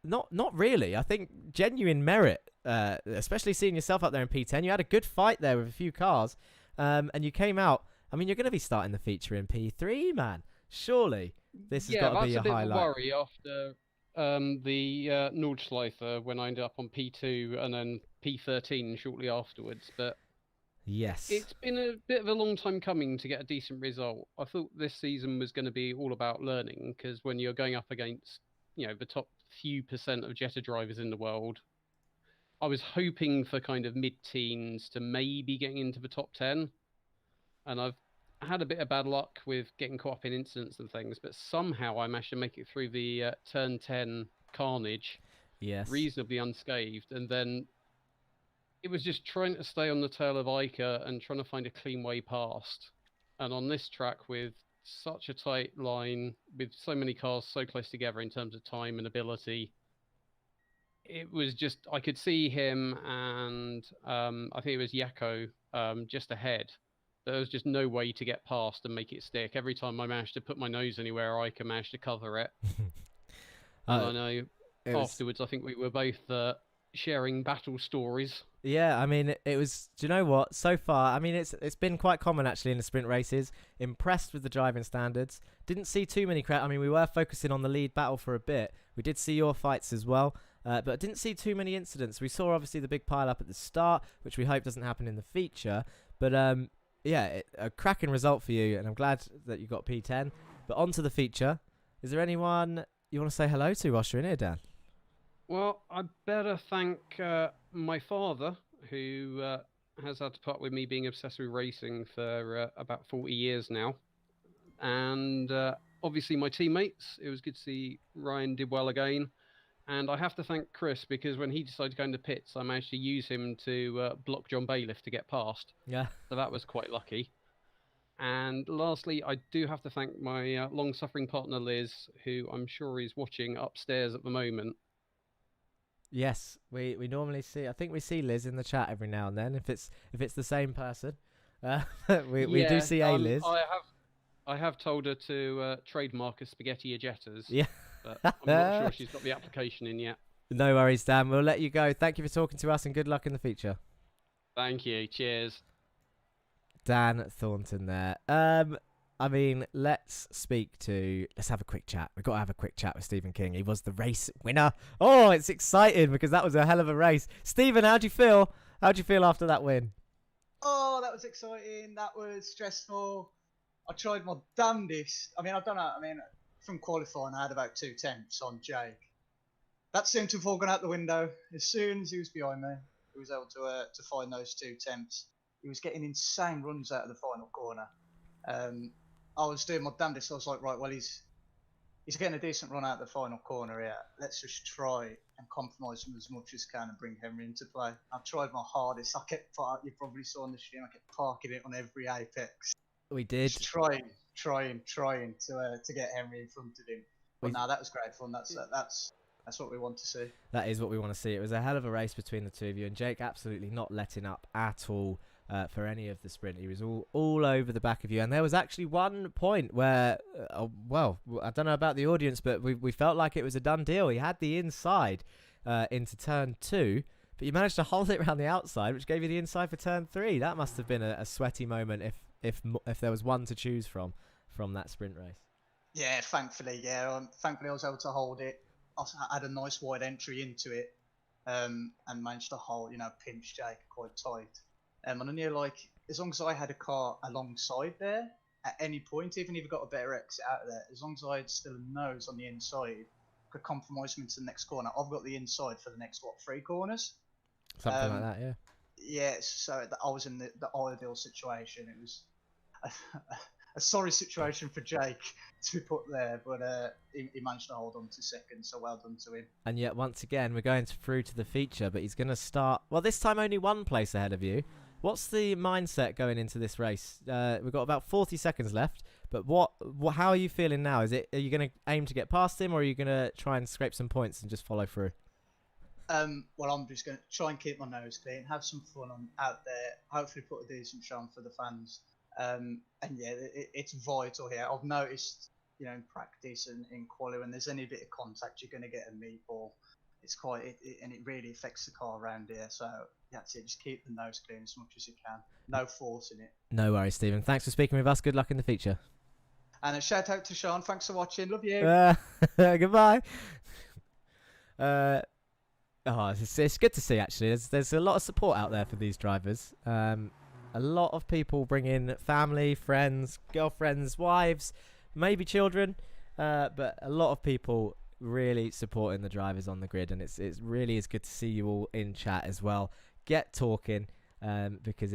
not really. I think genuine merit, especially seeing yourself up there in P10. You had a good fight there with a few cars, and you came out. I mean, you're going to be starting the feature in P3, man. Surely this has got to be a highlight. Yeah, that's a bit of a worry after the Nordschleife when I ended up on P2 and then P13 shortly afterwards. But yes, it's been a bit of a long time coming to get a decent result. I thought this season was going to be all about learning, because when you're going up against, the top few percent of Jetta drivers in the world, I was hoping for kind of mid-teens to maybe getting into the top 10. And I've had a bit of bad luck with getting caught up in incidents and things, but somehow I managed to make it through the turn 10 carnage, yes, reasonably unscathed. And then it was just trying to stay on the tail of Ica and trying to find a clean way past. And on this track, with such a tight line, with so many cars so close together in terms of time and ability, it was just, I could see him and I think it was Yako just ahead. There was just no way to get past and make it stick. Every time I managed to put my nose anywhere, I could manage to cover it. And I know afterwards, I think we were both sharing battle stories. Yeah, I mean, it was. Do you know what? So far, I mean, it's been quite common actually in the sprint races. Impressed with the driving standards. Didn't see too many I mean, we were focusing on the lead battle for a bit. We did see your fights as well, but I didn't see too many incidents. We saw obviously the big pile up at the start, which we hope doesn't happen in the feature. But yeah, a cracking result for you, and I'm glad that you got P10. But on to the feature. Is there anyone you want to say hello to whilst you're in here, Dan? Well, I better thank my father, who has had to put up with me being obsessed with racing for about 40 years now. And obviously my teammates. It was good to see Ryan did well again. And I have to thank Chris, because when he decided to go into pits, I managed to use him to block John Bailiff to get past. Yeah. So that was quite lucky. And lastly, I do have to thank my long-suffering partner, Liz, who I'm sure is watching upstairs at the moment. Yes, we normally see. I think we see Liz in the chat every now and then. If it's the same person, we do see a Liz. I have told her to trademark a spaghetti Jettas. Yeah. But I'm not sure she's got the application in yet. No worries, Dan. We'll let you go. Thank you for talking to us, and good luck in the feature. Thank you. Cheers. Dan Thornton there. I mean, let's have a quick chat. We've got to have a quick chat with Stephen King. He was the race winner. Oh, it's exciting because that was a hell of a race. Stephen, how'd you feel? How'd you feel after that win? Oh, that was exciting. That was stressful. I tried my damnedest. I mean, I don't know. I mean, from qualifying, I had about 2 attempts on Jake. That seemed to have all gone out the window. As soon as he was behind me, he was able to find those 2 attempts. He was getting insane runs out of the final corner. I was doing my damnedest. I was like, right, well, he's getting a decent run out of the final corner here. Let's just try and compromise him as much as can and bring Henry into play. I tried my hardest. You probably saw on the stream, I kept parking it on every apex. We did. Just trying to get Henry in front of him. But no, that was great fun. That's what we want to see. That is what we want to see. It was a hell of a race between the two of you, and Jake absolutely not letting up at all for any of the sprint. He was all over the back of you, and there was actually one point where, well, I don't know about the audience, but we felt like it was a done deal. He had the inside into turn 2, but you managed to hold it around the outside, which gave you the inside for turn 3. That must have been a sweaty moment if there was one to choose from from that sprint race? Yeah, thankfully, thankfully I was able to hold it. I had a nice wide entry into it, and managed to hold, pinch Jake quite tight. And I knew, like, as long as I had a car alongside there at any point, even if I got a better exit out of there, as long as I had still a nose on the inside, could compromise me to the next corner. I've got the inside for the next 3 corners. Something like that, yeah. Yeah, so I was in the ideal situation. It was a sorry situation for Jake to put there, but he managed to hold on to second, so well done to him. And yet, once again, we're going through to the feature, but he's going to start, well, this time only 1 place ahead of you. What's the mindset going into this race? We've got about 40 seconds left, but how are you feeling now? Are you going to aim to get past him, or are you going to try and scrape some points and just follow through? Well, I'm just going to try and keep my nose clean, have some fun out there, hopefully put a decent show on for the fans. And yeah, it's vital here. I've noticed, in practice and in quali, when there's any bit of contact, you're going to get a meatball. It's and it really affects the car around here. So that's it. Just keep the nose clean as much as you can. No force in it. No worries, Stephen. Thanks for speaking with us. Good luck in the feature. And a shout out to Sean. Thanks for watching. Love you. Goodbye. It's good to see, actually. There's a lot of support out there for these drivers. A lot of people bring in family, friends, girlfriends, wives, maybe children, but a lot of people really supporting the drivers on the grid, and it really is good to see you all in chat as well. Get talking, because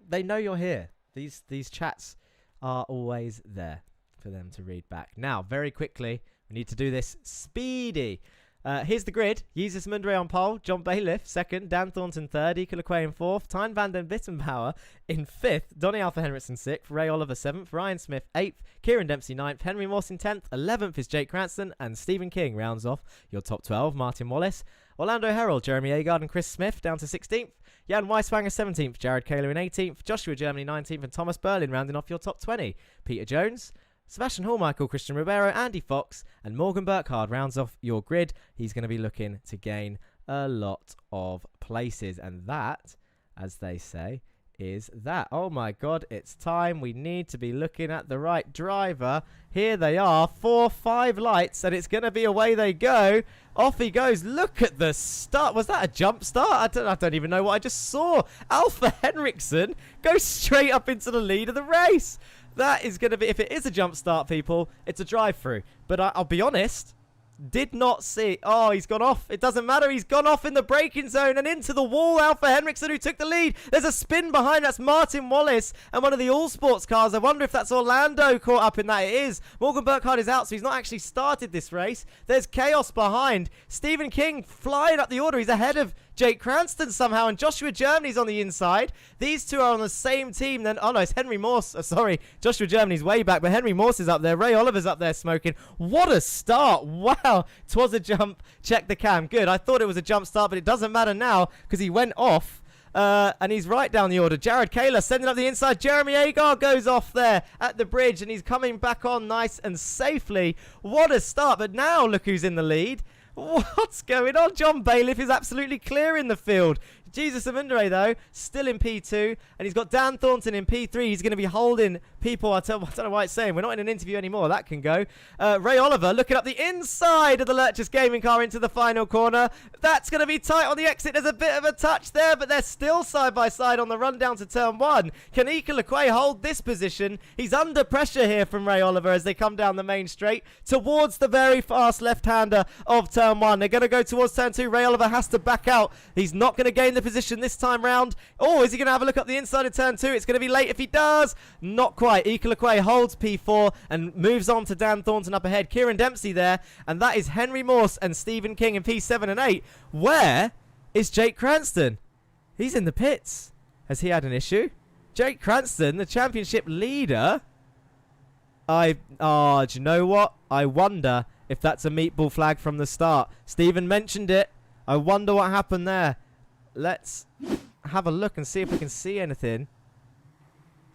they know you're here. These chats are always there for them to read back. Now, very quickly, we need to do this speedy. Here's the grid. Jesus Mundre on pole, John Bailiff second, Dan Thornton third, Ika Lequay in fourth, Tyne van den Bittenbauer in fifth, Donny Alpha Henriksen sixth, Ray Oliver seventh, Ryan Smith eighth, Kieran Dempsey ninth, Henry Morse in 10th, 11th is Jake Cranston, and Stephen King rounds off your top 12. Martin Wallace, Orlando Herald, Jeremy Agard and Chris Smith down to 16th, Jan Weiswanger 17th, Jared Kaler in 18th, Joshua Germany 19th, and Thomas Berlin rounding off your top 20. Peter Jones, Sebastian Hallmichael, Christian Ribeiro, Andy Fox, and Morgan Burkhardt rounds off your grid. He's going to be looking to gain a lot of places. And that, as they say, is that. Oh my God, it's time. We need to be looking at the right driver. Here they are, 4-5 lights, and it's going to be away they go. Off he goes. Look at the start. Was that a jump start? I don't even know what I just saw. Alpha Henriksen goes straight up into the lead of the race. That is going to be, if it is a jump start, people, it's a drive-through. But I'll be honest, did not see. Oh, he's gone off. It doesn't matter. He's gone off in the braking zone and into the wall. Alpha Henriksen, who took the lead. There's a spin behind. That's Martin Wallace and one of the all-sports cars. I wonder if that's Orlando caught up in that. It is. Morgan Burkhardt is out, so he's not actually started this race. There's chaos behind. Stephen King flying up the order. He's ahead of Jake Cranston somehow, and Joshua Germany's on the inside. These two are on the same team. Then, oh no, it's Henry Morse. Sorry, Joshua Germany's way back, but Henry Morse is up there. Ray Oliver's up there smoking. What a start. Wow. Twas a jump. Check the cam. Good. I thought it was a jump start, but it doesn't matter now because he went off. And he's right down the order. Jared Kaler sending up the inside. Jeremy Agar goes off there at the bridge, and he's coming back on nice and safely. What a start. But now look who's in the lead. What's going on? John Bailiff is absolutely clear in the field. Jesus Amundere, though, still in P2. And he's got Dan Thornton in P3. He's going to be holding people. I don't know why it's saying. We're not in an interview anymore. That can go. Ray Oliver looking up the inside of the Lurchus Gaming car into the final corner. That's going to be tight on the exit. There's a bit of a touch there, but they're still side by side on the run down to turn 1. Can Ika Lequay hold this position? He's under pressure here from Ray Oliver as they come down the main straight towards the very fast left-hander of turn 1. They're going to go towards turn 2. Ray Oliver has to back out. He's not going to gain the position this time round. Oh, is he going to have a look up the inside of turn 2? It's going to be late if he does. Not quite. Ika Lequay holds P4 and moves on to Dan Thornton up ahead. Kieran Dempsey there, and that is Henry Morse and Stephen King in P7 and 8. Where is Jake Cranston? He's in the pits. Has he had an issue? Jake Cranston, the championship leader. Do you know what? I wonder if that's a meatball flag from the start. Stephen mentioned it. I wonder what happened there. Let's have a look and see if we can see anything.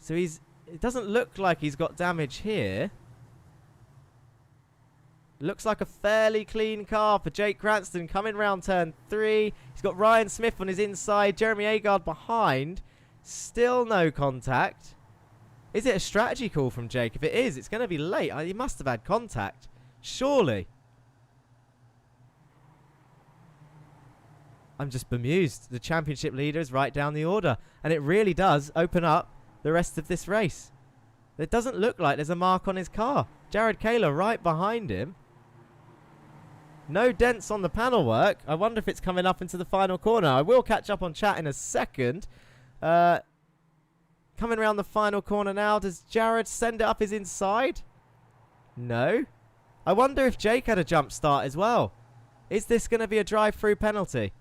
So it doesn't look like he's got damage here. Looks like a fairly clean car for Jake Cranston coming round turn 3. He's got Ryan Smith on his inside, Jeremy Agard behind. Still no contact. Is it a strategy call from Jake? If it is, it's going to be late. He must have had contact. Surely. I'm just bemused. The championship leader is right down the order. And it really does open up the rest of this race. It doesn't look like there's a mark on his car. Jared Kaler right behind him. No dents on the panel work. I wonder if it's coming up into the final corner. I will catch up on chat in a second. Coming around the final corner now. Does Jared send it up his inside? No. I wonder if Jake had a jump start as well. Is this going to be a drive-through penalty?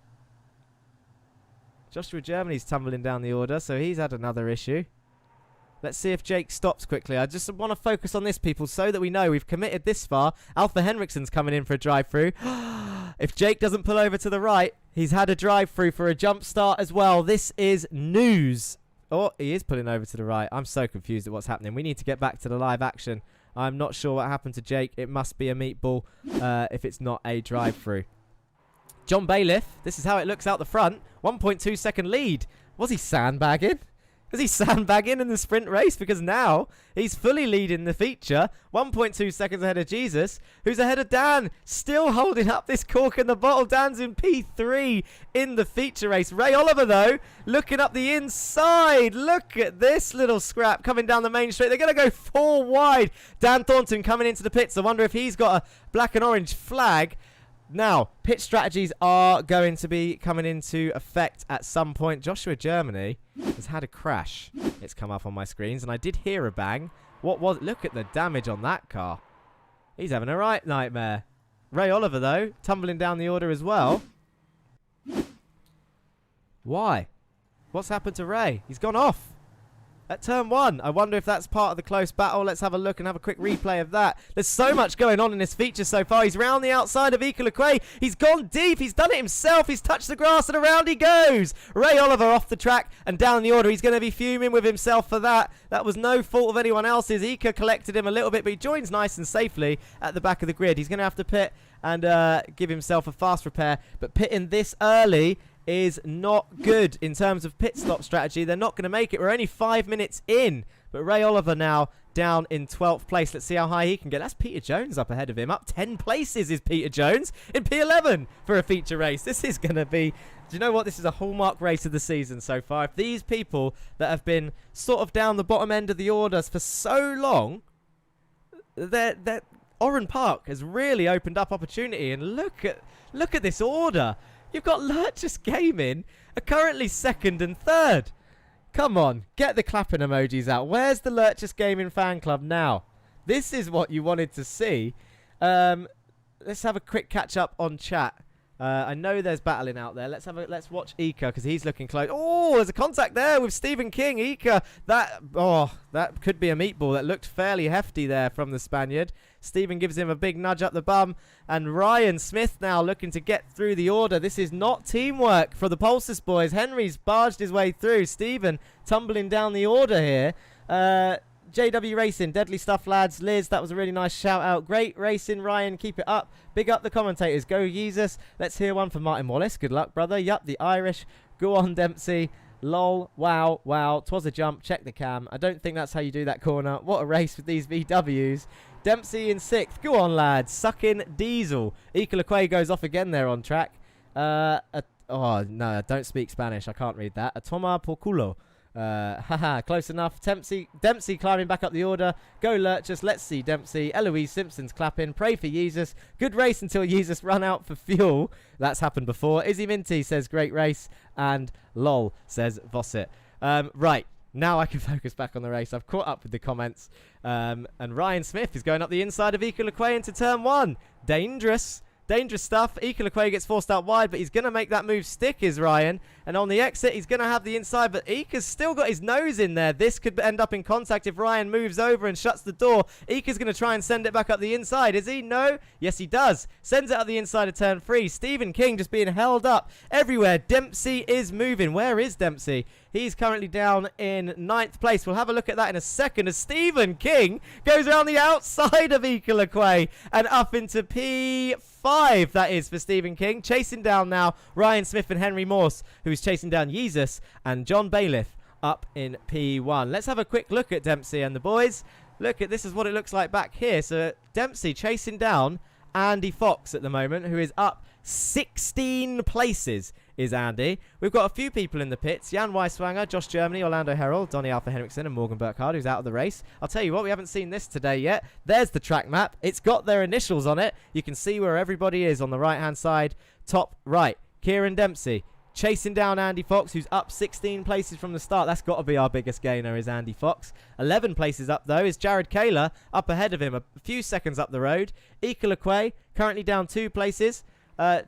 Joshua Germany's tumbling down the order, so he's had another issue. Let's see if Jake stops quickly. I just want to focus on this, people, so that we know we've committed this far. Alpha Henriksen's coming in for a drive-through. If Jake doesn't pull over to the right, he's had a drive-through for a jump start as well. This is news. Oh, he is pulling over to the right. I'm so confused at what's happening. We need to get back to the live action. I'm not sure what happened to Jake. It must be a meatball if it's not a drive-through. John Bailiff, this is how it looks out the front. 1.2 second lead. Was he sandbagging? Was he sandbagging in the sprint race? Because now he's fully leading the feature. 1.2 seconds ahead of Jesus, who's ahead of Dan. Still holding up this cork in the bottle. Dan's in P3 in the feature race. Ray Oliver, though, looking up the inside. Look at this little scrap coming down the main straight. They're going to go 4 wide. Dan Thornton coming into the pits. I wonder if he's got a black and orange flag. Now, pit strategies are going to be coming into effect at some point. Joshua Germany has had a crash. It's come up on my screens, and I did hear a bang. What was it? Look at the damage on that car. He's having a right nightmare. Ray Oliver, though, tumbling down the order as well. Why? What's happened to Ray? He's gone off. At turn 1, I wonder if that's part of the close battle. Let's have a look and have a quick replay of that. There's so much going on in this feature so far. He's round the outside of Ika Lequay. He's gone deep. He's done it himself. He's touched the grass and around he goes. Ray Oliver off the track and down the order. He's going to be fuming with himself for that. That was no fault of anyone else's. Ika collected him a little bit, but he joins nice and safely at the back of the grid. He's going to have to pit and give himself a fast repair. But pitting this early is not good in terms of pit stop strategy. They're not going to make it. We're only 5 minutes in. But Ray Oliver now down in 12th place. Let's see how high he can get. That's Peter Jones up ahead of him. Up 10 places is Peter Jones in P11 for a feature race. This is going to be... Do you know what? This is a hallmark race of the season so far. If these people that have been sort of down the bottom end of the orders for so long, Oran Park has really opened up opportunity. And look at this order. You've got Lurchus Gaming are currently 2nd and 3rd. Come on, get the clapping emojis out. Where's the Lurchus Gaming fan club now? This is what you wanted to see. Let's have a quick catch up on chat. I know there's battling out there. Let's watch Ika because he's looking close. Oh, there's a contact there with Stephen King. Ika, that could be a meatball. That looked fairly hefty there from the Spaniard. Stephen gives him a big nudge up the bum. And Ryan Smith now looking to get through the order. This is not teamwork for the Pulsus boys. Henry's barged his way through. Stephen tumbling down the order here. JW Racing, deadly stuff, lads. Liz, that was a really nice shout out. Great racing, Ryan. Keep it up. Big up the commentators. Go Jesus. Let's hear one from Martin Wallace. Good luck, brother. Yup, the Irish. Go on, Dempsey. Lol. Wow. Wow. 'Twas a jump. Check the cam. I don't think that's how you do that corner. What a race with these VWs. Dempsey in 6th. Go on, lads. Sucking Diesel. Ika Lequay goes off again there on track. Oh, no. I don't speak Spanish. I can't read that. A toma por culo. Haha, close enough. Dempsey climbing back up the order. Go Lurchus. Let's see Dempsey. Eloise Simpson's clapping. Pray for Jesus. Good race until Jesus run out for fuel. That's happened before. Izzy Minty says great race. And lol says Vossit. Right. Now I can focus back on the race. I've caught up with the comments. And Ryan Smith is going up the inside of Ika Lequay into turn 1. Dangerous. Dangerous stuff. Ika Lequay gets forced out wide, but he's going to make that move stick, is Ryan. And on the exit, he's going to have the inside, but Ika's still got his nose in there. This could end up in contact if Ryan moves over and shuts the door. Ika's going to try and send it back up the inside. Is he? No. Yes, he does. Sends it up the inside of turn 3. Stephen King just being held up everywhere. Dempsey is moving. Where is Dempsey? He's currently down in 9th place. We'll have a look at that in a second as Stephen King goes around the outside of Ika Lequay and up into P5. That is for Stephen King. Chasing down now Ryan Smith and Henry Morse, who's chasing down Jesus and John Bailiff up in P1. Let's have a quick look at Dempsey and the boys. Look at this is what it looks like back here. So Dempsey chasing down Andy Fox at the moment, who is up 16 places is Andy. We've got a few people in the pits. Jan Weiswanger, Josh Germany, Orlando Herald, Donny Alpha Henriksen and Morgan Burkhardt, who's out of the race. I'll tell you what, we haven't seen this today yet. There's the track map. It's got their initials on it. You can see where everybody is on the right-hand side, top right. Kieran Dempsey chasing down Andy Fox, who's up 16 places from the start. That's got to be our biggest gainer, is Andy Fox. 11 places up, though, is Jared Kaler, up ahead of him, a few seconds up the road. Ika Lequay, currently down 2 places.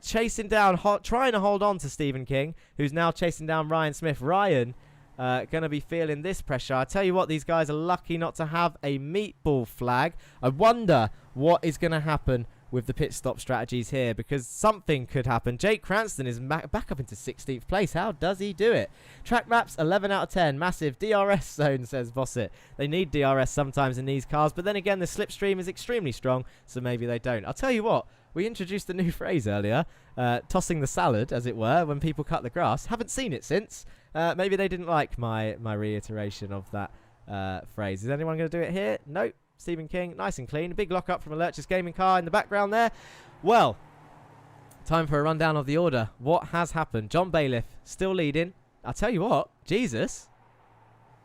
Chasing down, trying to hold on to Stephen King, who's now chasing down Ryan Smith. Ryan going to be feeling this pressure. I tell you what, these guys are lucky not to have a meatball flag. I wonder what is going to happen with the pit stop strategies here, because something could happen. Jake Cranston is back up into 16th place. How does he do it? Track maps, 11 out of 10. Massive DRS zone, says Bossett. They need DRS sometimes in these cars, but then again, the slipstream is extremely strong, so maybe they don't. I'll tell you what, we introduced a new phrase earlier, tossing the salad, as it were, when people cut the grass. Haven't seen it since. Maybe they didn't like my reiteration of that phrase. Is anyone going to do it here? Nope. Stephen King, nice and clean. A big lock-up from a Lurchus Gaming car in the background there. Well, time for a rundown of the order. What has happened? John Bailiff still leading. I'll tell you what, Jesus,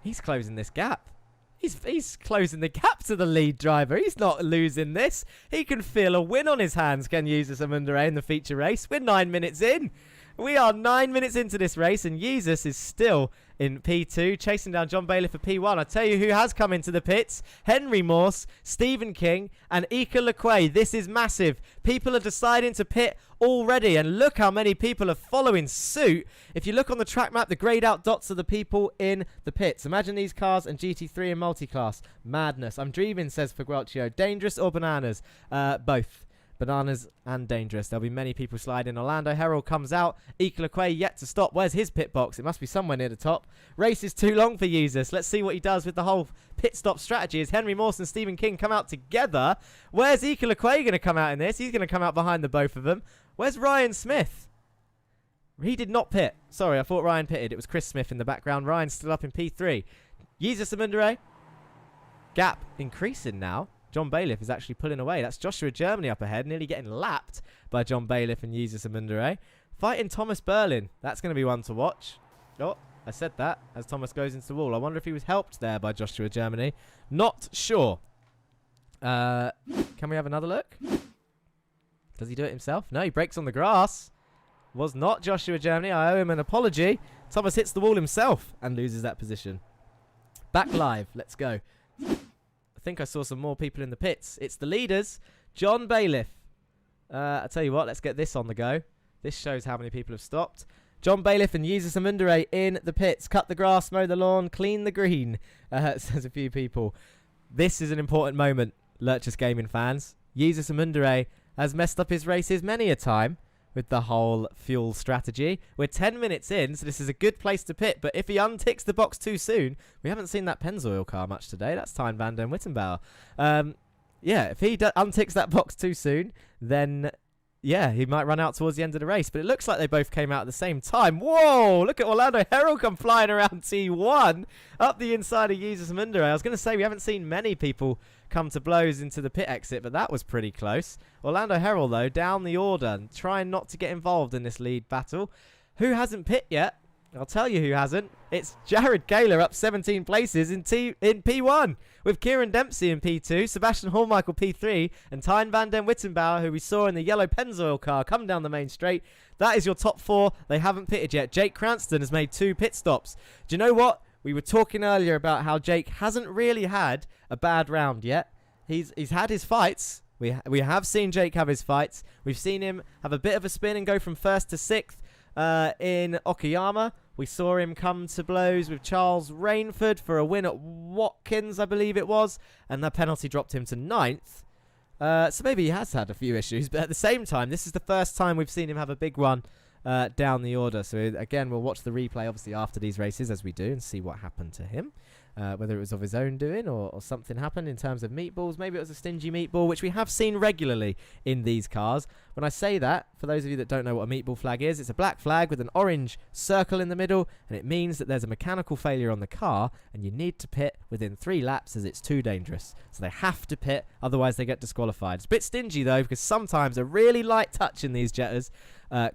he's closing this gap. He's closing the gap to the lead driver. He's not losing this. He can feel a win on his hands, can Jesus Amundere in the feature race. We're 9 minutes in. We are 9 minutes into this race, and Jesus is still in P2, chasing down John Bailiff for P1. I tell you who has come into the pits. Henry Morse, Stephen King, and Ika Lequay. This is massive. People are deciding to pit already, and look how many people are following suit. If you look on the track map, the greyed out dots are the people in the pits. Imagine these cars and GT3 and multi-class. Madness. I'm dreaming, says Faguaccio. Dangerous or bananas? Both. Bananas and dangerous. There'll be many people sliding. Orlando Herald comes out. Ika Lequay yet to stop. Where's his pit box? It must be somewhere near the top. Race is too long for users. Let's see what he does with the whole pit stop strategy as Henry Morse and Stephen King come out together. Where's Ika Lequay going to come out in this? He's going to come out behind the both of them. Where's Ryan Smith? He did not pit. Sorry, I thought Ryan pitted. It was Chris Smith in the background. Ryan's still up in P3. Jesus Amundere. Gap increasing now. John Bailiff is actually pulling away. That's Joshua Germany up ahead, nearly getting lapped by John Bailiff and Jesus Amundere. Fighting Thomas Berlin. That's going to be one to watch. Oh, I said that as Thomas goes into the wall. I wonder if he was helped there by Joshua Germany. Not sure. Can we have another look? Does he do it himself? No, he breaks on the grass. Was not Joshua Germany. I owe him an apology. Thomas hits the wall himself and loses that position. Back live. Let's go. I think I saw some more people in the pits. It's the leaders. John Bailiff. I tell you what, let's get this on the go. This shows how many people have stopped. John Bailiff and Jesus Amundere in the pits. Cut the grass, mow the lawn, clean the green, says a few people. This is an important moment, Lurchus Gaming fans. Jesus Amundere has messed up his races many a time with the whole fuel strategy. We're 10 minutes in, so this is a good place to pit. But if he unticks the box too soon, we haven't seen that Pennzoil car much today. That's Tyne van den Wittenbauer. Yeah, if he unticks that box too soon, then yeah, he might run out towards the end of the race. But it looks like they both came out at the same time. Whoa, look at Orlando Herald come flying around T1 up the inside of Jesus Amundere. I was going to say we haven't seen many people come to blows into the pit exit, but that was pretty close. Orlando Herald, though, down the order, trying not to get involved in this lead battle. Who hasn't pit yet? I'll tell you who hasn't. It's Jared Kaler up 17 places in P1 with Kieran Dempsey in P2, Sebastian Hallmichael P3, and Tyne van den Wittenbauer, who we saw in the yellow Pennzoil car come down the main straight. That is your top 4. They haven't pitted yet. Jake Cranston has made 2 pit stops. Do you know what? We were talking earlier about how Jake hasn't really had a bad round yet. He's had his fights. We have seen Jake have his fights. We've seen him have a bit of a spin and go from 1st to 6th in Okayama. We saw him come to blows with Charles Rainford for a win at Watkins, I believe it was, and that penalty dropped him to 9th. So maybe he has had a few issues, but at the same time, this is the first time we've seen him have a big one down the order. So again, we'll watch the replay obviously after these races as we do and see what happened to him. whether it was of his own doing or something happened in terms of meatballs. Maybe it was a stingy meatball, which we have seen regularly in these cars. When I say that, for those of you that don't know what a meatball flag is, it's a black flag with an orange circle in the middle, and it means that there's a mechanical failure on the car, and you need to pit within 3 laps as it's too dangerous. So they have to pit, otherwise they get disqualified. It's a bit stingy, though, because sometimes a really light touch in these Jettas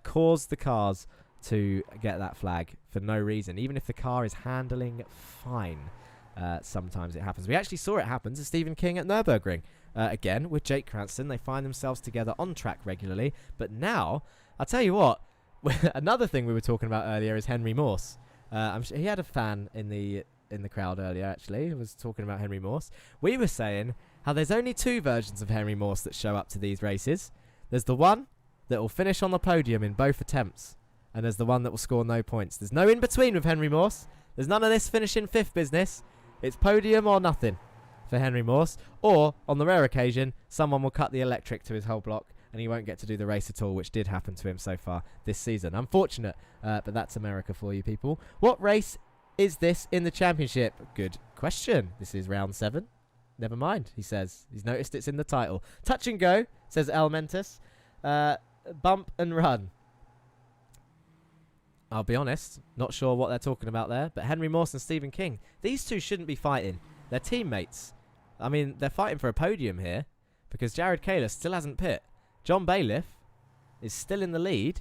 cause the cars to get that flag for no reason, even if the car is handling fine. Sometimes it happens. We actually saw it happen to Stephen King at Nürburgring. Again, with Jake Cranston, they find themselves together on track regularly. But now, I'll tell you what, another thing we were talking about earlier is Henry Morse. I'm sure he had a fan in the crowd earlier, actually, who was talking about Henry Morse. We were saying how there's only 2 versions of Henry Morse that show up to these races. There's the one that will finish on the podium in both attempts, and there's the one that will score no points. There's no in-between with Henry Morse. There's none of this finishing 5th business. It's podium or nothing for Henry Morse. Or, on the rare occasion, someone will cut the electric to his whole block and he won't get to do the race at all, which did happen to him so far this season. Unfortunate, but that's America for you people. What race is this in the championship? Good question. This is round 7. Never mind, he says. He's noticed it's in the title. Touch and go, says El Mentis. Bump and run. I'll be honest, not sure what they're talking about there, but Henry Morse and Stephen King, these two shouldn't be fighting. They're teammates. I mean, they're fighting for a podium here because Jared Kaler still hasn't pit. John Bailiff is still in the lead,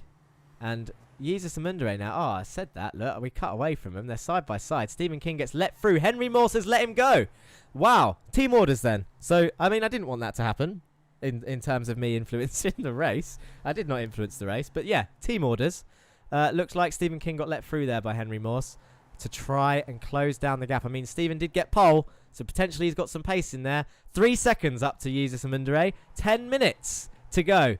and Jesus Amundere now. Oh, I said that. Look, we cut away from him. They're side by side. Stephen King gets let through. Henry Morse has let him go. Wow. Team orders then. So, I mean, I didn't want that to happen in terms of me influencing the race. I did not influence the race, but yeah, team orders. Looks like Stephen King got let through there by Henry Morse to try and close down the gap. I mean, Stephen did get pole, so potentially he's got some pace in there. 3 seconds up to Jesus Amundere. 10 minutes to go.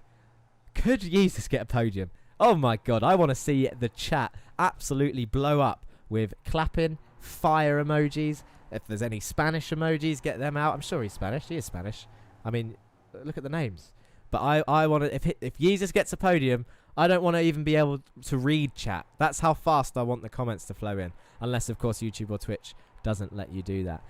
Could Jesus get a podium? Oh my God, I want to see the chat absolutely blow up with clapping, fire emojis. If there's any Spanish emojis, get them out. I'm sure he's Spanish. He is Spanish. I mean, look at the names. But I want to, if Jesus gets a podium, I don't want to even be able to read chat. That's how fast I want the comments to flow in. Unless, of course, YouTube or Twitch doesn't let you do that.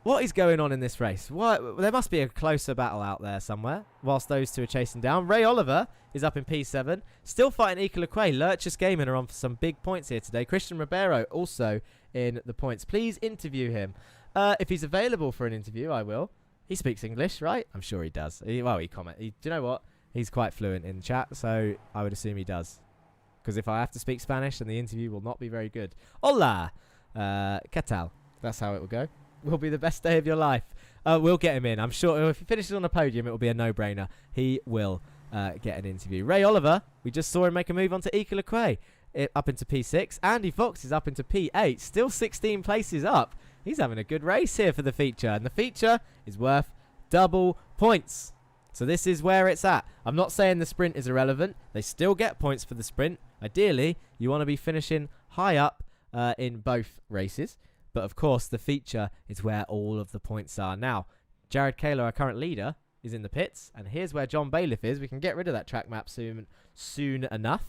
What is going on in this race? There must be a closer battle out there somewhere whilst those two are chasing down. Ray Oliver is up in P7. Still fighting Ika Lequay. Lurchus Gaming are on for some big points here today. Christian Ribeiro also in the points. Please interview him. If he's available for an interview, I will. He speaks English, right? I'm sure he does. He comments. Do you know what? He's quite fluent in chat, so I would assume he does. Because if I have to speak Spanish, then the interview will not be very good. Hola! ¿Qué tal? That's how it will go. Will be the best day of your life. We'll get him in. I'm sure if he finishes on a podium, it will be a no-brainer. He will get an interview. Ray Oliver, we just saw him make a move onto Ika Lequay. Up into P6. Andy Fox is up into P8. Still 16 places up. He's having a good race here for the feature. And the feature is worth double points. So this is where it's at. I'm not saying the sprint is irrelevant. They still get points for the sprint. Ideally, you want to be finishing high up in both races. But of course, the feature is where all of the points are. Now, Jared Kaler, our current leader, is in the pits. And here's where John Bailiff is. We can get rid of that track map soon enough.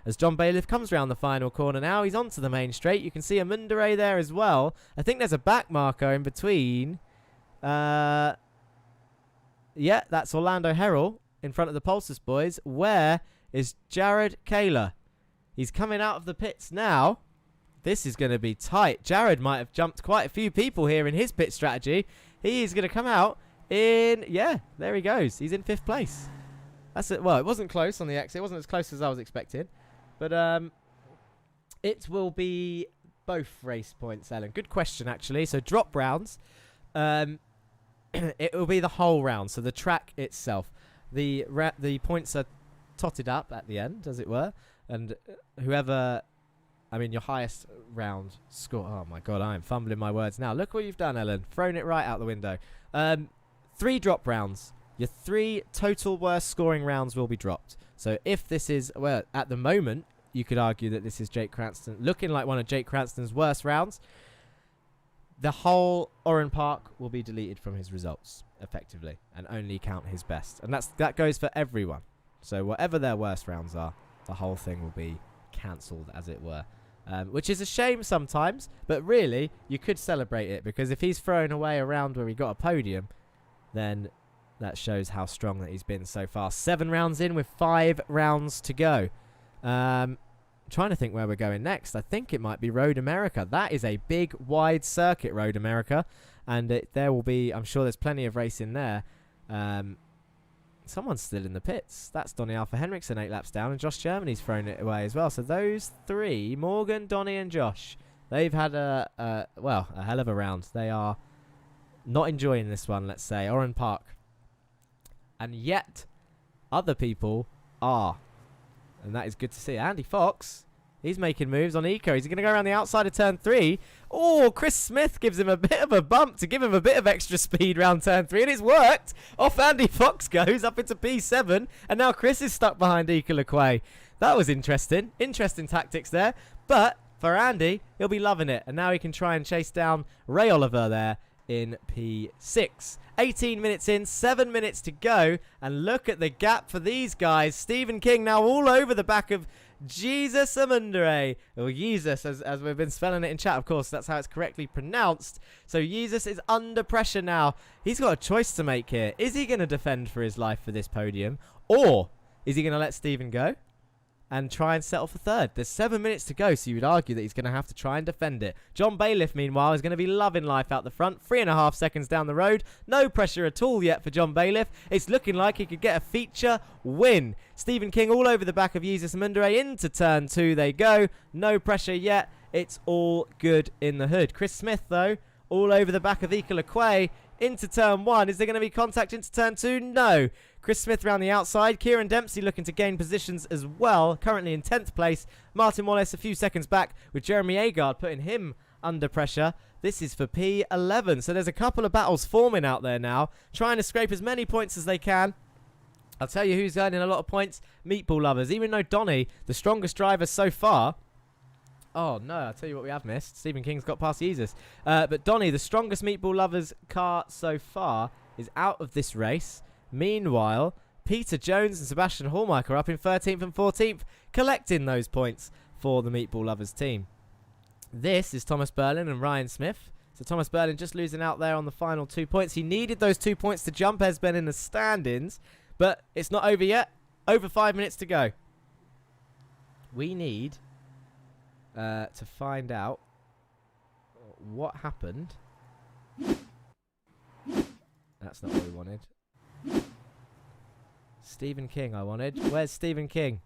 As John Bailiff comes around the final corner now, he's onto the main straight. You can see Amundere there as well. I think there's a back marker in between. Yeah, that's Orlando Herrell in front of the Pulsus boys. Where is Jared Kaler? He's coming out of the pits now. This is going to be tight. Jared might have jumped quite a few people here in his pit strategy. He's going to come out in... Yeah, there he goes. He's in 5th place. That's it. Well, it wasn't close on the exit. It wasn't as close as I was expecting. But it will be both race points, Ellen. Good question, actually. So drop rounds. It will be the whole round. So the track itself. The points are totted up at the end, as it were. And whoever... I mean, your highest round score... Oh, my God, I am fumbling my words now. Look what you've done, Ellen. Thrown it right out the window. 3 drop rounds. Your 3 total worst scoring rounds will be dropped. So if this is... Well, at the moment, you could argue that this is Jake Cranston... Looking like one of Jake Cranston's worst rounds. The whole Oran Park will be deleted from his results, effectively. And only count his best. And that goes for everyone. So whatever their worst rounds are, the whole thing will be cancelled, as it were. which is a shame sometimes, but really, you could celebrate it, because if he's thrown away around where he got a podium, then that shows how strong that he's been so far. 7 rounds in with 5 rounds to go. Trying to think where we're going next. I think it might be Road America. That is a big, wide circuit, Road America, and there will be, I'm sure there's plenty of racing there. Someone's still in the pits. That's Donny Alpha Henriksen 8 laps down, and Josh Germany's thrown it away as well. So those 3, Morgan, Donny and Josh, they've had a hell of a round. They are not enjoying this one, let's say. Oran Park. And yet, other people are. And that is good to see. Andy Fox, he's making moves on Eco. He's going to go around the outside of turn 3. Oh, Chris Smith gives him a bit of a bump to give him a bit of extra speed round turn 3. And it's worked. Off Andy Fox goes up into P7. And now Chris is stuck behind Eco Lequay. That was interesting. Interesting tactics there. But for Andy, he'll be loving it. And now he can try and chase down Ray Oliver there in P6. 18 minutes in, 7 minutes to go, and look at the gap for these guys. Stephen King now all over the back of Jesus Amundere, or Jesus as we've been spelling it in chat, of course, that's how it's correctly pronounced. So Jesus is under pressure now. He's got a choice to make here. Is he going to defend for his life for this podium, or is he going to let Stephen go and try and settle for third? There's 7 minutes to go, so you would argue that he's going to have to try and defend it. John Bailiff, meanwhile, is going to be loving life out the front. 3.5 seconds down the road. No pressure at all yet for John Bailiff. It's looking like he could get a feature win. Stephen King all over the back of Jesus Mundere. Into turn 2 they go. No pressure yet. It's all good in the hood. Chris Smith, though, all over the back of Eco Lequay. Into turn 1. Is there going to be contact into turn 2? No. Chris Smith round the outside. Kieran Dempsey looking to gain positions as well. Currently in 10th place. Martin Wallace a few seconds back with Jeremy Agard putting him under pressure. This is for P11. So there's a couple of battles forming out there now. Trying to scrape as many points as they can. I'll tell you who's earning a lot of points. Meatball Lovers. Even though Donny, the strongest driver so far... Oh, no, I'll tell you what we have missed. Stephen King's got past Jesus. But Donny, the strongest Meatball Lovers car so far, is out of this race. Meanwhile, Peter Jones and Sebastian Hallmark are up in 13th and 14th, collecting those points for the Meatball Lovers team. This is Thomas Berlin and Ryan Smith. So Thomas Berlin just losing out there on the final 2 points. He needed those 2 points to jump Esben in the standings, but it's not over yet. Over 5 minutes to go. We need to find out what happened. That's not what we wanted. Stephen King I wanted. Where's Stephen King?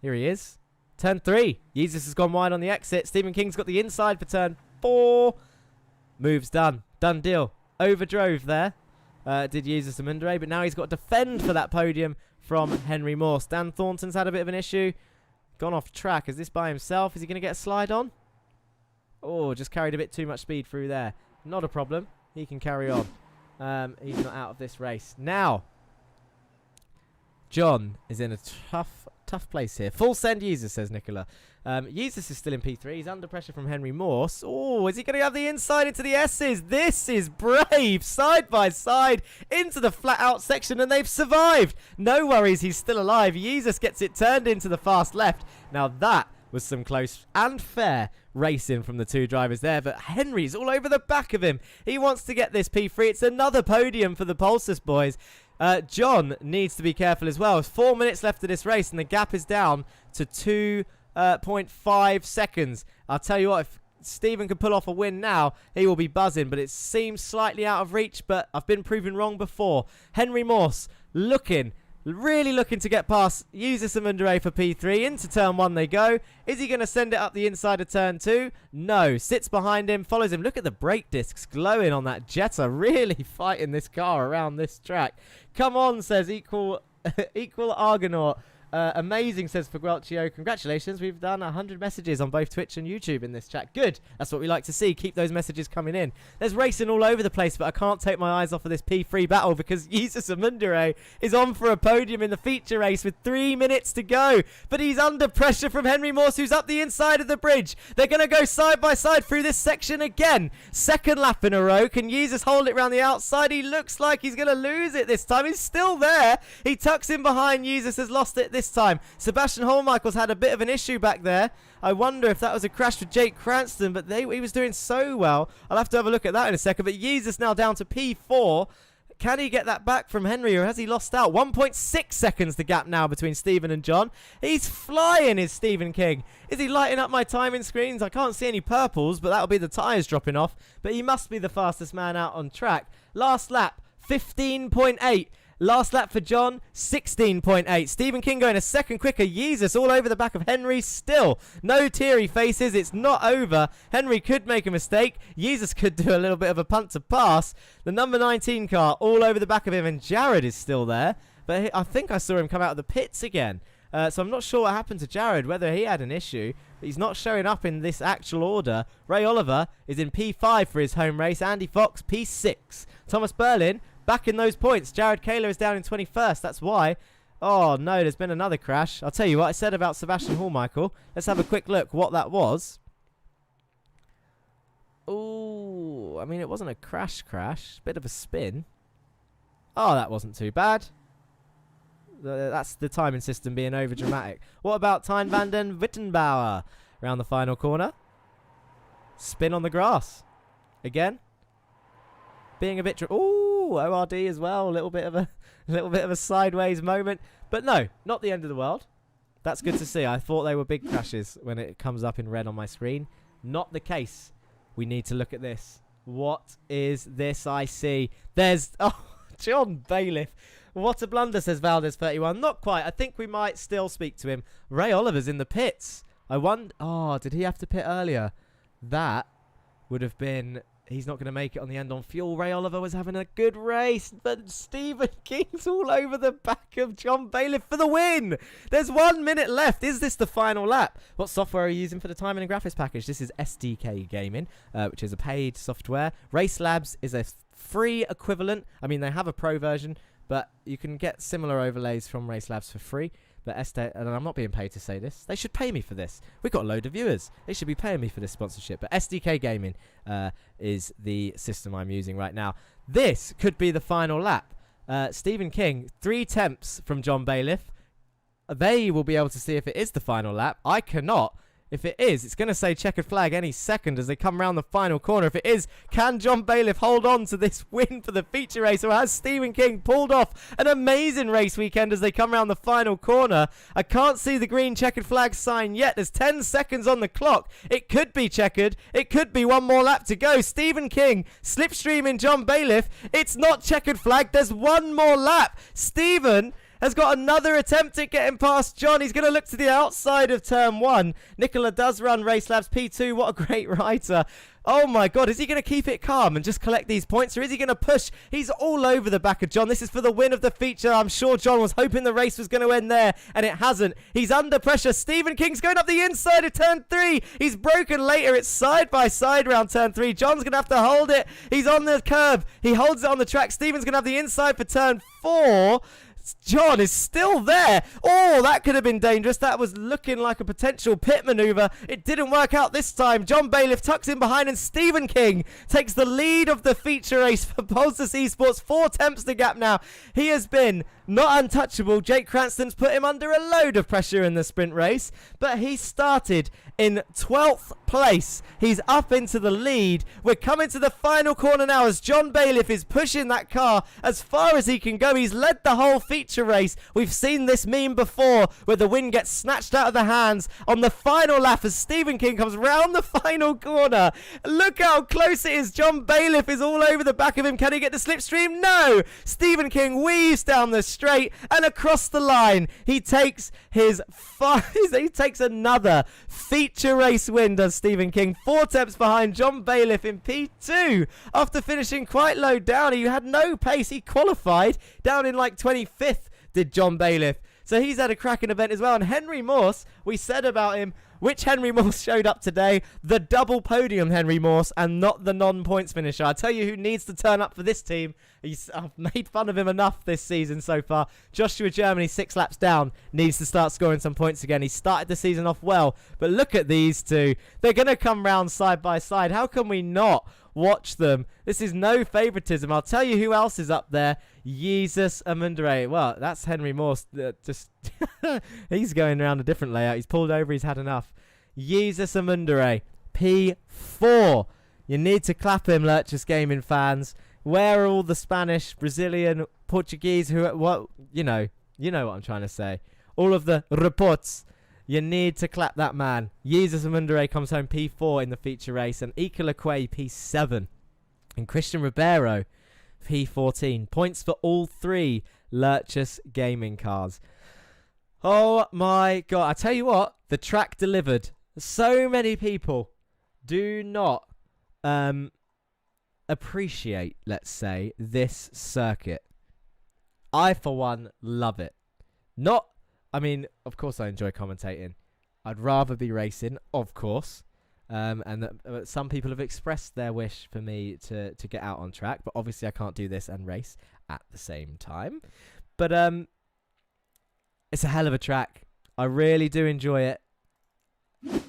Here he is. Turn 3. Jesus has gone wide on the exit. Stephen King's got the inside for turn 4. Moves done. Done deal. Overdrove there. Did Jesus Amundere, but now he's got to defend for that podium from Henry Morse. Dan Thornton's had a bit of an issue. Gone off track. Is this by himself? Is he going to get a slide on? Oh, just carried a bit too much speed through there. Not a problem. He can carry on. He's not out of this race. Now, John is in a tough place here. Full send Jesus, says Nicola. Jesus is still in P3. He's under pressure from Henry Morse. Oh, is he going to have the inside into the S's? This is brave. Side by side into the flat out section, and they've survived. No worries, he's still alive. Jesus gets it turned into the fast left. Now that was some close and fair racing from the two drivers there, but Henry's all over the back of him. He wants to get this P3. It's another podium for the Pulsus boys. John needs to be careful as well. There's 4 minutes left of this race, and the gap is down to 2.5 seconds. I'll tell you what, if Stephen can pull off a win now, he will be buzzing, but it seems slightly out of reach, but I've been proven wrong before. Henry Morse really looking to get past Jesus Amundere for P3. Into turn 1 they go. Is he going to send it up the inside of turn 2? No. Sits behind him, follows him. Look at the brake discs glowing on that Jetta. Really fighting this car around this track. Come on, says Equal Argonaut. Amazing, says Faguelcio. Congratulations, we've done 100 messages on both Twitch and YouTube in this chat. Good, that's what we like to see. Keep those messages coming in. There's racing all over the place, but I can't take my eyes off of this P3 battle because Jesus Amundere is on for a podium in the feature race with 3 minutes to go. But he's under pressure from Henry Morse, who's up the inside of the bridge. They're going to go side by side through this section again. Second lap in a row. Can Jesus hold it around the outside? He looks like he's going to lose it this time. He's still there. He tucks in behind. Jesus has lost it this time. Sebastian Hollmichael's had a bit of an issue back there. I wonder if that was a crash with Jake Cranston, but he was doing so well. I'll have to have a look at that in a second. But Jesus now down to P4. Can he get that back from Henry, or has he lost out? 1.6 seconds the gap now between Stephen and John. He's flying, is Stephen King. Is he lighting up my timing screens? I can't see any purples, but that'll be the tyres dropping off. But he must be the fastest man out on track. Last lap, 15.8. Last lap for John, 16.8. Stephen King going a second quicker. Jesus all over the back of Henry still. No teary faces. It's not over. Henry could make a mistake. Jesus could do a little bit of a punt to pass. The number 19 car all over the back of him, and Jared is still there. But I think I saw him come out of the pits again. So I'm not sure what happened to Jared, whether he had an issue. But he's not showing up in this actual order. Ray Oliver is in P5 for his home race. Andy Fox, P6. Thomas Berlin back in those points. Jared Kaler is down in 21st. That's why. Oh, no, there's been another crash. I'll tell you what I said about Sebastian Hollmichael. Let's have a quick look what that was. Oh, I mean, it wasn't a crash. Bit of a spin. Oh, that wasn't too bad. That's the timing system being over dramatic. What about Tyne van den Wittenbauer around the final corner? Spin on the grass. Again. Being a bit... Ooh, ORD as well. A little bit of a sideways moment. But no, not the end of the world. That's good to see. I thought they were big crashes when it comes up in red on my screen. Not the case. We need to look at this. What is this I see? There's... Oh, John Bailiff. What a blunder, says Valdez31. Not quite. I think we might still speak to him. Ray Oliver's in the pits. I wonder... Oh, did he have to pit earlier? That would have been... He's not going to make it on the end on fuel. Ray Oliver was having a good race, but Stephen King's all over the back of John Bailiff for the win. There's 1 minute left. Is this the final lap? What software are you using for the timing and graphics package? This is SDK Gaming, which is a paid software. Race Labs is a free equivalent. I mean, they have a pro version, but you can get similar overlays from Race Labs for free. But and I'm not being paid to say this. They should pay me for this. We've got a load of viewers. They should be paying me for this sponsorship. But SDK Gaming is the system I'm using right now. This could be the final lap. Stephen King, 3 attempts from John Bailiff. They will be able to see if it is the final lap. I cannot. If it is, it's going to say checkered flag any second as they come around the final corner. If it is, can John Bailiff hold on to this win for the feature race? Or has Stephen King pulled off an amazing race weekend as they come around the final corner? I can't see the green checkered flag sign yet. There's 10 seconds on the clock. It could be checkered. It could be one more lap to go. Stephen King slipstreaming John Bailiff. It's not checkered flag. There's one more lap. Stephen has got another attempt at getting past John. He's going to look to the outside of turn 1. Nicola does run Race Labs P2. What a great writer. Oh my God, is he going to keep it calm and just collect these points, or is he going to push? He's all over the back of John. This is for the win of the feature. I'm sure John was hoping the race was going to end there, and it hasn't. He's under pressure. Stephen King's going up the inside of turn 3. He's broken later. It's side by side around turn 3. John's going to have to hold it. He's on the curb. He holds it on the track. Stephen's going to have the inside for turn 4. John is still there. Oh, that could have been dangerous. That was looking like a potential pit maneuver. It didn't work out this time. John Bailiff tucks in behind, and Stephen King takes the lead of the feature race for Polestar Esports. 4 attempts to gap now. He has been not untouchable. Jake Cranston's put him under a load of pressure in the sprint race, but he started in 12th place. He's up into the lead. We're coming to the final corner now as John Bailiff is pushing that car as far as he can go. He's led the whole feature race. We've seen this meme before where the win gets snatched out of the hands on the final lap as Stephen King comes round the final corner. Look how close it is. John Bailiff is all over the back of him. Can he get the slipstream? No! Stephen King weaves down the straight and across the line. He takes he takes another feature race win, does Stephen King. 4 attempts behind John Bailiff in P2 after finishing quite low down. He had no pace. He qualified down in like 25th, did John Bailiff. So he's had a cracking event as well. And Henry Morse, we said about him, which Henry Morse showed up today? The double podium Henry Morse and not the non-points finisher. I tell you who needs to turn up for this team. I've made fun of him enough this season so far. Joshua Germany, 6 laps down, needs to start scoring some points again. He started the season off well, but look at these two. They're going to come round side by side. How can we not watch them? This is no favoritism. I'll tell you who else is up there. Jesus Amundere. Well, that's Henry Morse. Just he's going around a different layout. He's pulled over. He's had enough. Jesus Amundere, P4. You need to clap him, Lurchus Gaming fans. Where are all the Spanish, Brazilian, Portuguese, what you know what I'm trying to say. All of the reports. You need to clap that man. Jesus Amundere comes home P4 in the feature race, and Ika Lequay P7. And Christian Ribeiro P14. Points for all three Lurchus Gaming cars. Oh my god. I tell you what, the track delivered. So many people do not appreciate, let's say, this circuit. I, for one, love it. Of course I enjoy commentating. I'd rather be racing, of course. Some people have expressed their wish for me to get out on track, but obviously I can't do this and race at the same time. But it's a hell of a track. I really do enjoy it.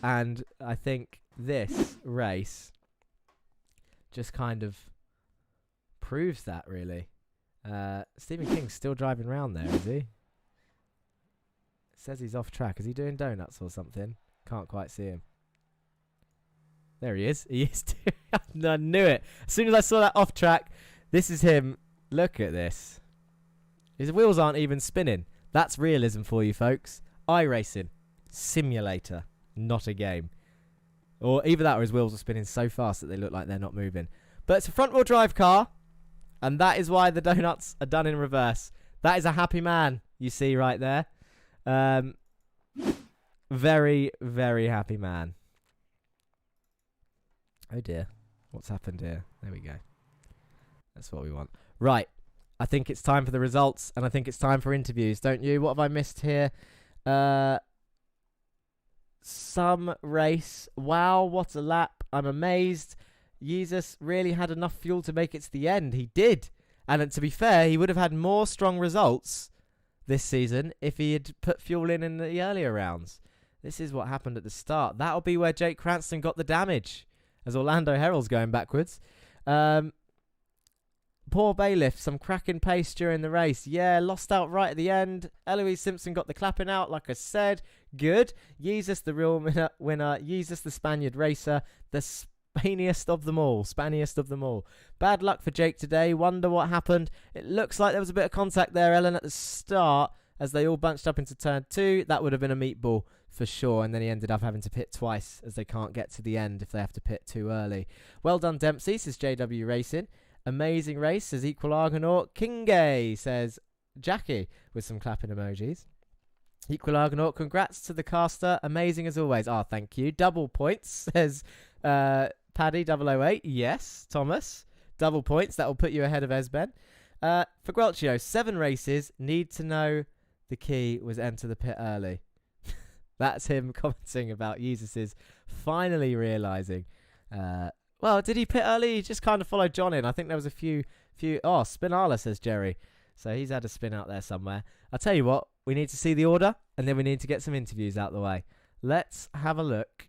And I think this race just kind of proves that, really. Stephen King's still driving around there, is he? Says he's off track. Is he doing donuts or something? Can't quite see him. There he is. He is. I knew it. As soon as I saw that off track, this is him. Look at this. His wheels aren't even spinning. That's realism for you, folks. iRacing. Simulator. Not a game. Or either that or his wheels are spinning so fast that they look like they're not moving. But it's a front-wheel drive car. And that is why the donuts are done in reverse. That is a happy man, you see right there. Very, very happy man. Oh dear. What's happened here? There we go. That's what we want. Right. I think it's time for the results, and I think it's time for interviews, don't you? What have I missed here? Some race. Wow, what a lap. I'm amazed. Jesus really had enough fuel to make it to the end. He did. And to be fair, he would have had more strong results this season if he had put fuel in the earlier rounds. This is what happened at the start. That'll be where Jake Cranston got the damage, as Orlando Herald's going backwards. Poor Bailiff, some cracking pace during the race. Yeah, lost out right at the end. Eloise Simpson got the clapping out, like I said. Good. Jesus, the real winner. Jesus, the Spaniard racer. The Spaniest of them all. Bad luck for Jake today. Wonder what happened. It looks like there was a bit of contact there, Ellen, at the start, as they all bunched up into turn 2. That would have been a meatball for sure, and then he ended up having to pit twice, as they can't get to the end if they have to pit too early. Well done, Dempsey, says JW Racing. Amazing race, says Equal Argonaut. Kingay, says Jackie, with some clapping emojis. Equal Argonaut, congrats to the caster. Amazing as always. Thank you. Double points, says Paddy 008. Yes, Thomas. Double points. That will put you ahead of Esben. For Guelcio, 7 races. Need to know the key was enter the pit early. That's him commenting about Jesus's finally realising. Well, did he pit early? He just kind of followed John in. I think there was a few. Oh, Spinala, says Jerry. So he's had a spin out there somewhere. I'll tell you what. We need to see the order, and then we need to get some interviews out the way. Let's have a look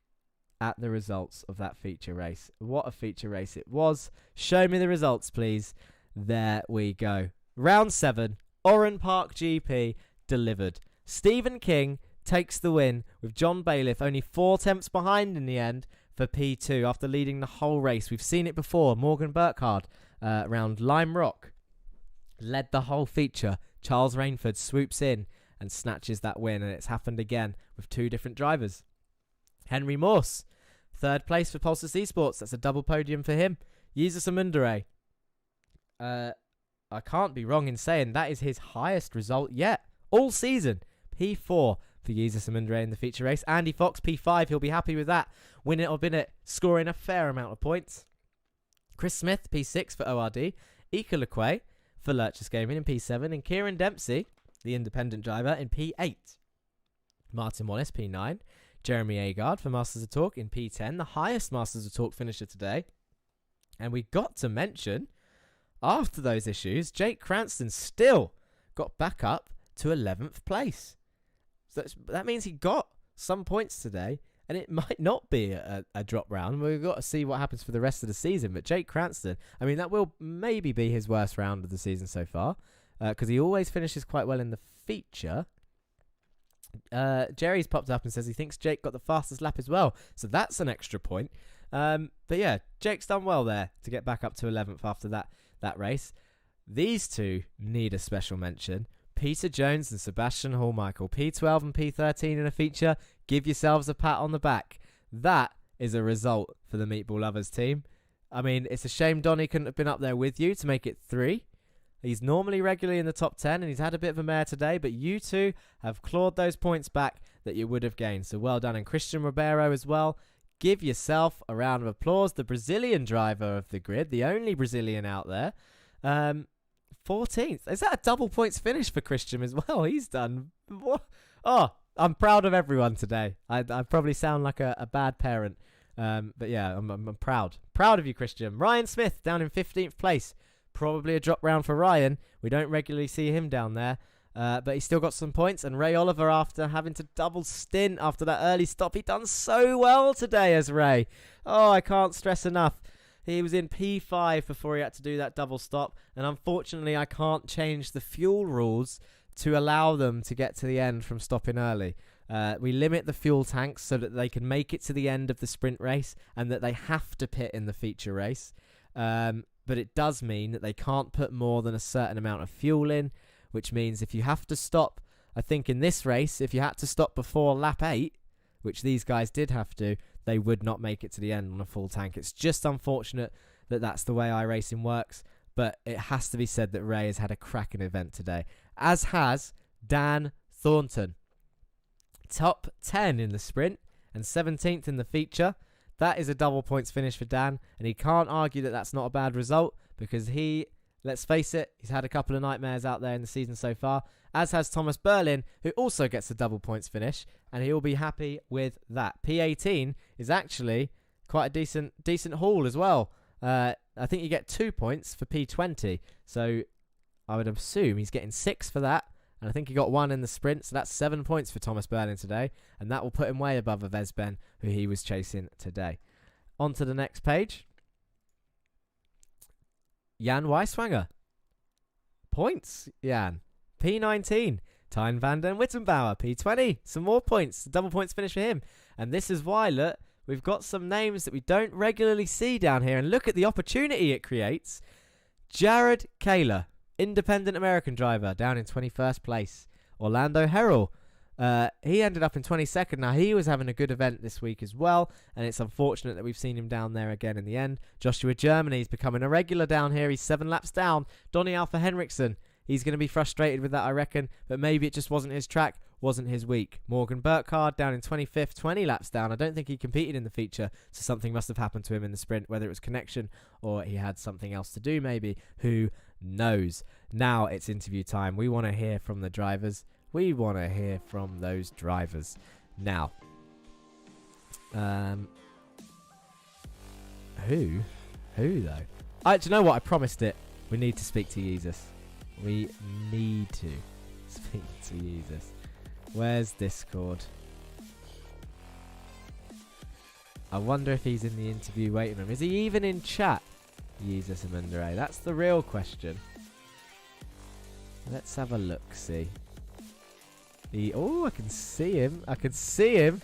at the results of that feature race. What a feature race it was. Show me the results, please. There we go. Round 7, Oran Park GP delivered. Stephen King takes the win with John Bailiff only 4 tenths behind in the end for P2 after leading the whole race. We've seen it before. Morgan Burkhardt around Lime Rock led the whole feature. Charles Rainford swoops in and snatches that win, and it's happened again with 2 different drivers. Henry Morse, 3rd place for Pulsus Esports. That's a double podium for him. Jesus Amundere. I can't be wrong in saying that is his highest result yet. All season. P4 for Jesus Amundere in the feature race. Andy Fox, P5. He'll be happy with that. Winning or bin it. Scoring a fair amount of points. Chris Smith, P6 for ORD. Ika Lequay for Lurchus Gaming in P7. And Kieran Dempsey, the independent driver, in P8. Martin Wallace, P9. Jeremy Agard for Masters of Talk in P10. The highest Masters of Talk finisher today. And we got to mention, after those issues, Jake Cranston still got back up to 11th place. So that means he got some points today, and it might not be a drop round. We've got to see what happens for the rest of the season. But Jake Cranston, I mean, that will maybe be his worst round of the season so far, because he always finishes quite well in the feature. Jerry's popped up and says he thinks Jake got the fastest lap as well, so that's an extra point. But yeah, Jake's done well there to get back up to 11th after that race. These two need a special mention. Peter Jones and Sebastian Hallmichael, P12 and P13 in a feature. Give yourselves a pat on the back. That is a result for the Meatball Lovers team. I mean, it's a shame Donny couldn't have been up there with you to make it 3. He's normally regularly in the top 10, and he's had a bit of a mare today, but you two have clawed those points back that you would have gained. So well done. And Christian Ribeiro as well. Give yourself a round of applause. The Brazilian driver of the grid, the only Brazilian out there. 14th. Is that a double points finish for Christian as well? He's done. What? Oh, I'm proud of everyone today. I probably sound like a bad parent. But yeah, I'm proud. Proud of you, Christian. Ryan Smith down in 15th place. Probably a drop round for Ryan. We don't regularly see him down there. But he's still got some points. And Ray Oliver, after having to double stint after that early stop, he done so well today as Ray. Oh, I can't stress enough. He was in P5 before he had to do that double stop. And unfortunately, I can't change the fuel rules to allow them to get to the end from stopping early. We limit the fuel tanks so that they can make it to the end of the sprint race and that they have to pit in the feature race. But it does mean that they can't put more than a certain amount of fuel in, which means if you have to stop, I think in this race, if you had to stop before lap 8, which these guys did have to, they would not make it to the end on a full tank. It's just unfortunate that that's the way iRacing works, but it has to be said that Ray has had a cracking event today, as has Dan Thornton. Top 10 in the sprint and 17th in the feature. That is a double points finish for Dan, and he can't argue that that's not a bad result because he, let's face it, he's had a couple of nightmares out there in the season so far, as has Thomas Berlin, who also gets a double points finish, and he'll be happy with that. P18 is actually quite a decent haul as well. I think you get 2 points for P20, so I would assume he's getting 6 for that, and I think he got 1 in the sprint, so that's 7 points for Thomas Berlin today, and that will put him way above Vesben, who he was chasing today. On to the next page. Jan Weiswanger. Points, Jan. P19. Tyne van den Wittenbauer. P20. Some more points. Double points finish for him. And this is why, look, we've got some names that we don't regularly see down here. And look at the opportunity it creates. Jared Kaler, independent American driver, down in 21st place. Orlando Herrell. He ended up in 22nd. Now, he was having a good event this week as well, and it's unfortunate that we've seen him down there again in the end. Joshua Germany's becoming a regular down here. He's 7 laps down. Donny Alpha Henriksen, he's going to be frustrated with that, I reckon, but maybe it just wasn't his track, wasn't his week. Morgan Burkhardt down in 25th, 20 laps down. I don't think he competed in the feature, so something must have happened to him in the sprint, whether it was connection or he had something else to do maybe. Who knows? Now it's interview time. We want to hear from the drivers. We want to hear from those drivers. Now, who though? Do you know what? I promised it. We need to speak to Jesus. We need to speak to Jesus. Where's Discord? I wonder if he's in the interview waiting room. Is he even in chat? Jesus Amundere. That's the real question. Let's have a look, see. Oh, I can see him. I can see him.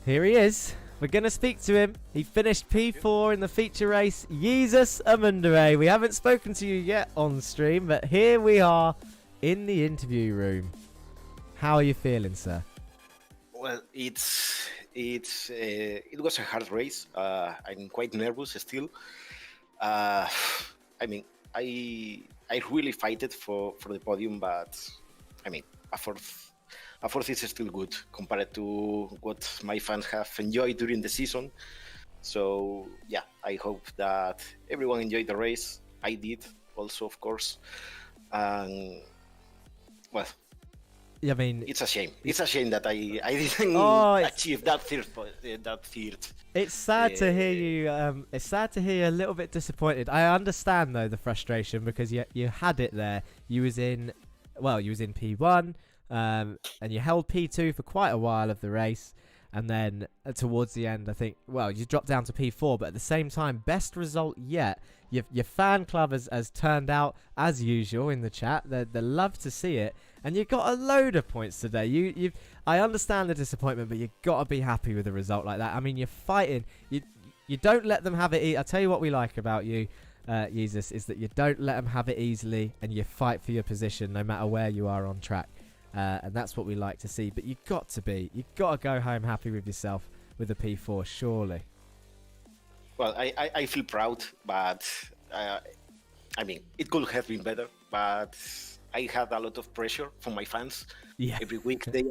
Here he is. We're going to speak to him. He finished P4 in the feature race. Jesus Amundere. We haven't spoken to you yet on stream, but here we are in the interview room. How are you feeling, sir? Well, it was a hard race. I'm quite nervous still. I mean, I really fighted for the podium, but I mean, a fourth is still good compared to what my fans have enjoyed during the season. So yeah, I hope that everyone enjoyed the race. I did also, of course. And well, I mean, it's a shame. It's a shame that I didn't achieve that third. It's sad to hear you. It's sad to hear you a little bit disappointed. I understand though the frustration because you had it there. You was in P1, and you held P2 for quite a while of the race. And then towards the end, I think, well, you dropped down to P4, but at the same time, best result yet. Your fan club has turned out as usual in the chat. They love to see it, and you got a load of points today. I understand the disappointment, but you got to be happy with a result like that. I mean, you're fighting. You don't let them have it. I tell you what we like about you, Jesus, is that you don't let them have it easily, and you fight for your position no matter where you are on track. And that's what we like to see. But you've got to go home happy with yourself with a P4, surely. Well, I feel proud, but I mean, it could have been better. But I had a lot of pressure from my fans. Yeah. Every week they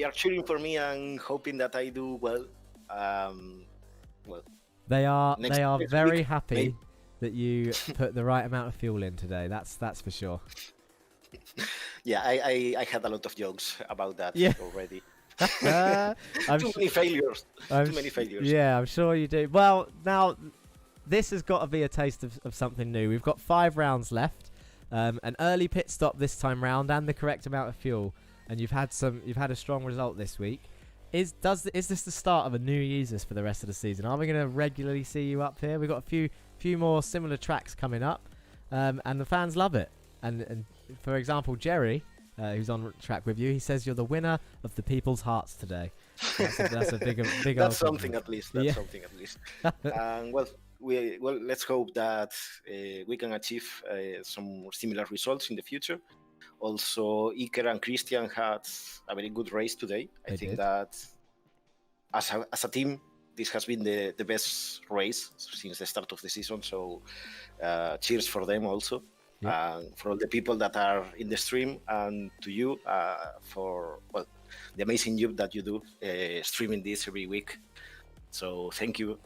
are cheering for me and hoping that I do well. Well, they are next very week, happy maybe. that you put the right amount of fuel in today. That's for sure. Yeah, I had a lot of jokes about that already. Too many failures. Too many failures. Yeah, I'm sure you do. Well, now this has got to be a taste of something new. We've got 5 rounds left, an early pit stop this time round, and the correct amount of fuel. And you've had a strong result this week. Is this the start of a new users for the rest of the season? Are we going to regularly see you up here? We've got a few more similar tracks coming up, and the fans love it. And for example, Jerry, who's on track with you, he says you're the winner of the people's hearts today. That's a big. That's something at least. That's something at least. Well, let's hope that we can achieve some similar results in the future. Also, Iker and Christian had a very good race today. I think that as a team, this has been the best race since the start of the season. So, cheers for them also. For all the people that are in the stream, and to you for the amazing job that you do streaming this every week. So thank you.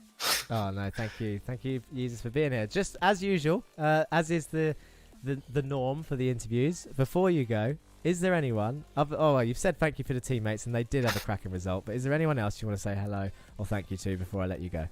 Oh no, thank you, Jesus, for being here. Just as usual, as is the norm for the interviews. Before you go, is there anyone? You've said thank you for the teammates, and they did have a cracking result. But is there anyone else you want to say hello or thank you to before I let you go?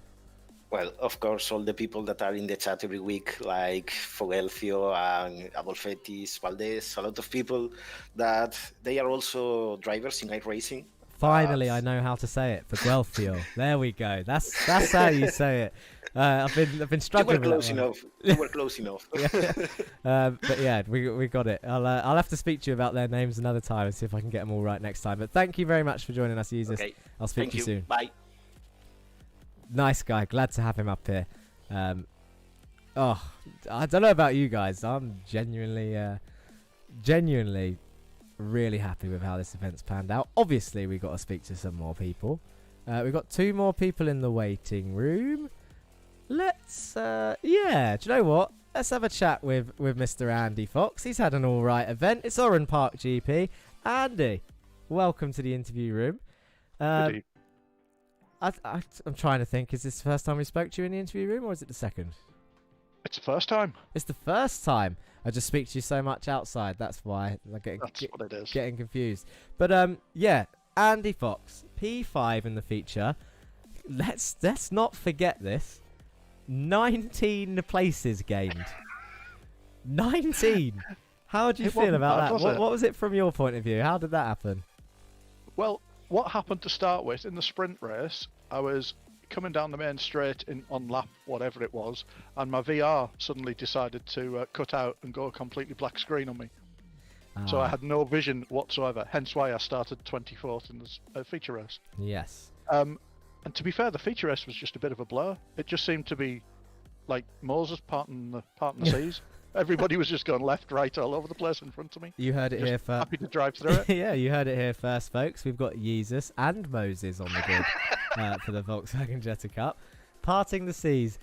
Well, of course, all the people that are in the chat every week, like Fogelfio and Adolfetis, Valdez, a lot of people that they are also drivers in iRacing. Finally, I know how to say it. Fogelfio. There we go. That's how you say it. I've been struggling. You were close enough. But yeah, we got it. I'll have to speak to you about their names another time and see if I can get them all right next time. But thank you very much for joining us, Jesus. Okay. I'll speak to you soon. Bye. Nice guy. Glad to have him up here. I don't know about you guys. I'm genuinely really happy with how this event's panned out. Obviously, we got to speak to some more people. We've got 2 more people in the waiting room. Let's, do you know what? Let's have a chat with Mr. Andy Fox. He's had an all right event. It's Oran Park GP. Andy, welcome to the interview room. I'm trying to think. Is this the first time we spoke to you in the interview room, or is it the second? It's the first time. It's the first time. I just speak to you so much outside. That's why I'm getting confused. But Andy Fox, P5 in the feature. Let's not forget this. 19 places gained. 19. How do you feel about that? What was it from your point of view? How did that happen? Well, what happened to start with in the sprint race, I was coming down the main straight on lap whatever it was, and my VR suddenly decided to cut out and go a completely black screen on me. So I had no vision whatsoever, hence why I started 24th in the feature race. Yes. And to be fair, the feature race was just a bit of a blur. It just seemed to be like Moses parting the seas. Everybody was just going left, right, all over the place in front of me. You heard it here first. Happy to drive through it. Yeah, you heard it here first, folks. We've got Jesus and Moses on the grid for the Volkswagen Jetta Cup, parting the seas.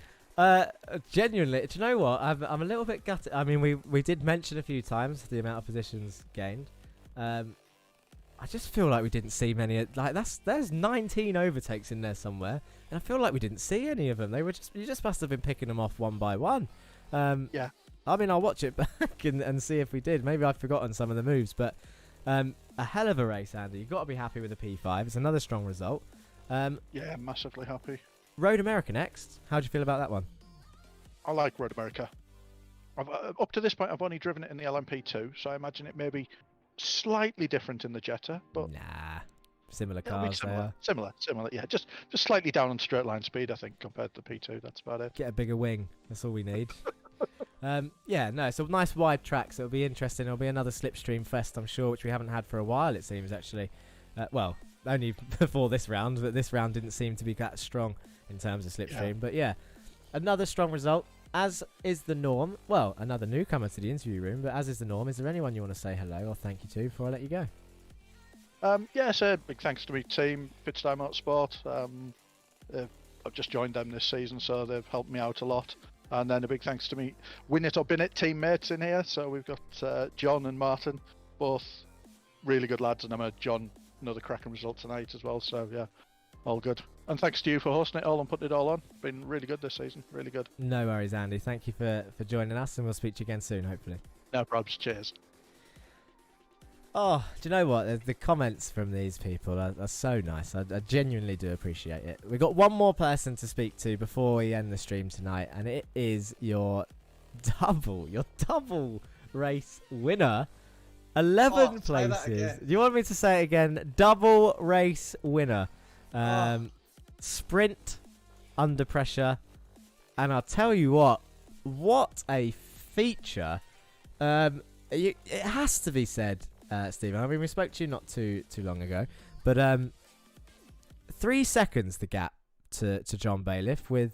Genuinely, do you know what? I'm a little bit gutted. I mean, we did mention a few times the amount of positions gained. I just feel like we didn't see many. There's 19 overtakes in there somewhere, and I feel like we didn't see any of them. You just must have been picking them off one by one. Yeah. I mean, I'll watch it back and see if we did. Maybe I've forgotten some of the moves, but a hell of a race, Andy. You've got to be happy with the P5. It's another strong result. Yeah, massively happy. Road America next. How do you feel about that one? I like Road America. Up to this point, I've only driven it in the LMP2, so I imagine it may be slightly different in the Jetta, but nah, similar It'll be cars. They are. similar. Yeah, just slightly down on straight line speed, I think, compared to P2. That's about it. Get a bigger wing. That's all we need. Yeah, no, it's a nice wide track, so it'll be interesting. It'll be another Slipstream Fest, I'm sure, which we haven't had for a while, it seems, actually. Well, only before this round, but this round didn't seem to be that strong in terms of Slipstream. Yeah. But yeah, another strong result, as is the norm. Well, another newcomer to the interview room, but as is the norm, is there anyone you want to say hello or thank you to before I let you go? Yeah, so big thanks to my team, Pitstone Motorsport. I've just joined them this season, so they've helped me out a lot. And then a big thanks to me Win It or Bin It teammates in here. So we've got John and Martin, both really good lads, and I'm a John, another cracking result tonight as well. So yeah, all good. And thanks to you for hosting it all and putting it all on. Been really good this season, really good. No worries, Andy. Thank you for joining us, and we'll speak to you again soon, hopefully. No problems. Cheers. Oh, do you know what? The comments from these people are so nice. I genuinely do appreciate it. We've got one more person to speak to before we end the stream tonight, and it is your double race winner. 11 say that places. again. Do you want me to say it again? Double race winner. Sprint, under pressure. And I'll tell you what a feature. It has to be said, Stephen. I mean, we spoke to you not too long ago, but 3 seconds the gap to John Bailiff with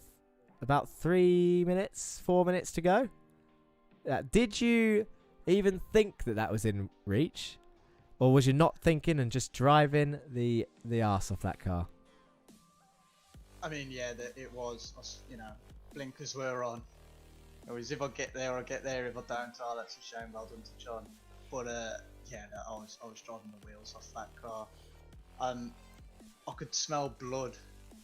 about 4 minutes to go. Did you even think that was in reach, or was you not thinking and just driving the arse off that car? I mean, yeah, it was, you know, blinkers were on. It was if I get there, I get there. If I don't, that's a shame. Well done to John. But yeah, no, I was driving the wheels off that car. I could smell blood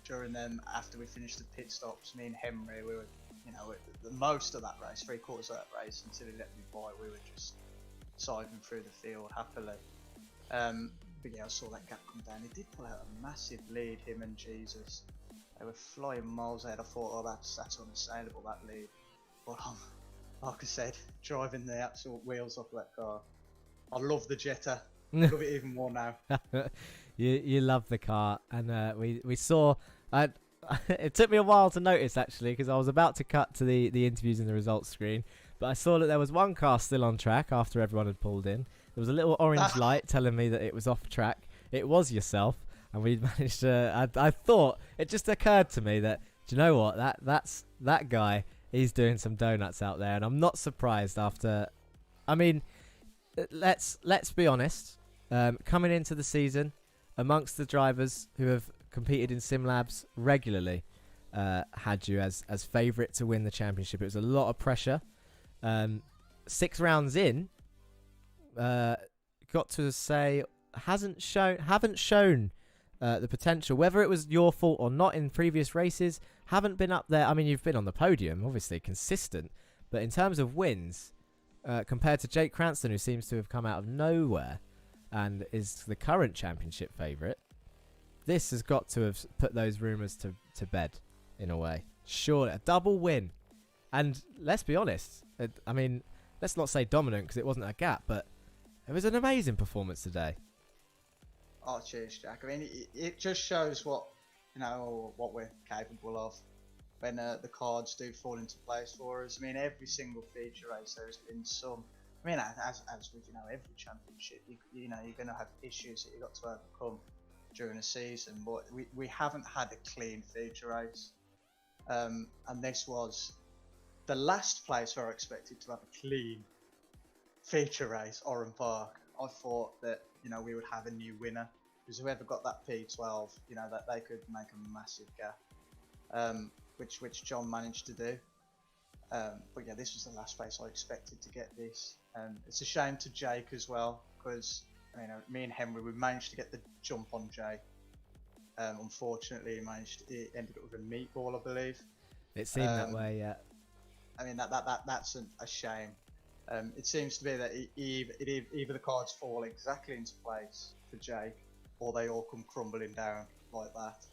during them after we finished the pit stops. Me and Henry, we were, you know, the most of that race, 3/4 of that race, until he let me by, we were just siving through the field happily. But yeah, I saw that gap come down. He did pull out a massive lead, him and Jesus. They were flying miles ahead. I thought, oh, that's unassailable, that lead. But like I said, driving the actual wheels off that car. I love the Jetta. I love it even more now. You love the car, and we saw. It took me a while to notice actually, because I was about to cut to the interviews and the results screen, but I saw that there was one car still on track after everyone had pulled in. There was a little orange light telling me that it was off track. It was yourself, and we managed to. I thought it just occurred to me that, do you know what, that's that guy. He's doing some donuts out there, and I'm not surprised after. I mean, let's be honest. Coming into the season, amongst the drivers who have competed in Simlabs regularly, had you as favourite to win the championship. It was a lot of pressure. 6 rounds in, got to say, haven't shown the potential. Whether it was your fault or not in previous races, haven't been up there. I mean, you've been on the podium, obviously consistent, but in terms of wins, compared to Jake Cranston, who seems to have come out of nowhere and is the current championship favourite, this has got to have put those rumours to bed in a way. Sure, a double win. And let's be honest, I mean, let's not say dominant because it wasn't a gap, but it was an amazing performance today. Oh, cheers, Jack. I mean, it just shows what, you know, what we're capable of when the cards do fall into place for us. I mean, every single feature race there's been some. I mean, as with, you know, every championship, you know, you're going to have issues that you've got to overcome during a season. But we haven't had a clean feature race, and this was the last place where I expected to have a clean feature race, Oran Park. I thought that, you know, we would have a new winner, because whoever got that P12, you know, that they could make a massive gap, which John managed to do. But yeah, this was the last place I expected to get this. It's a shame to Jake as well, because, you know, me and Henry, we managed to get the jump on Jake. Unfortunately, he ended up with a meatball, I believe. It seemed that way, yeah. I mean, that's a shame. It seems to be that either the cards fall exactly into place for Jake, or they all come crumbling down like that,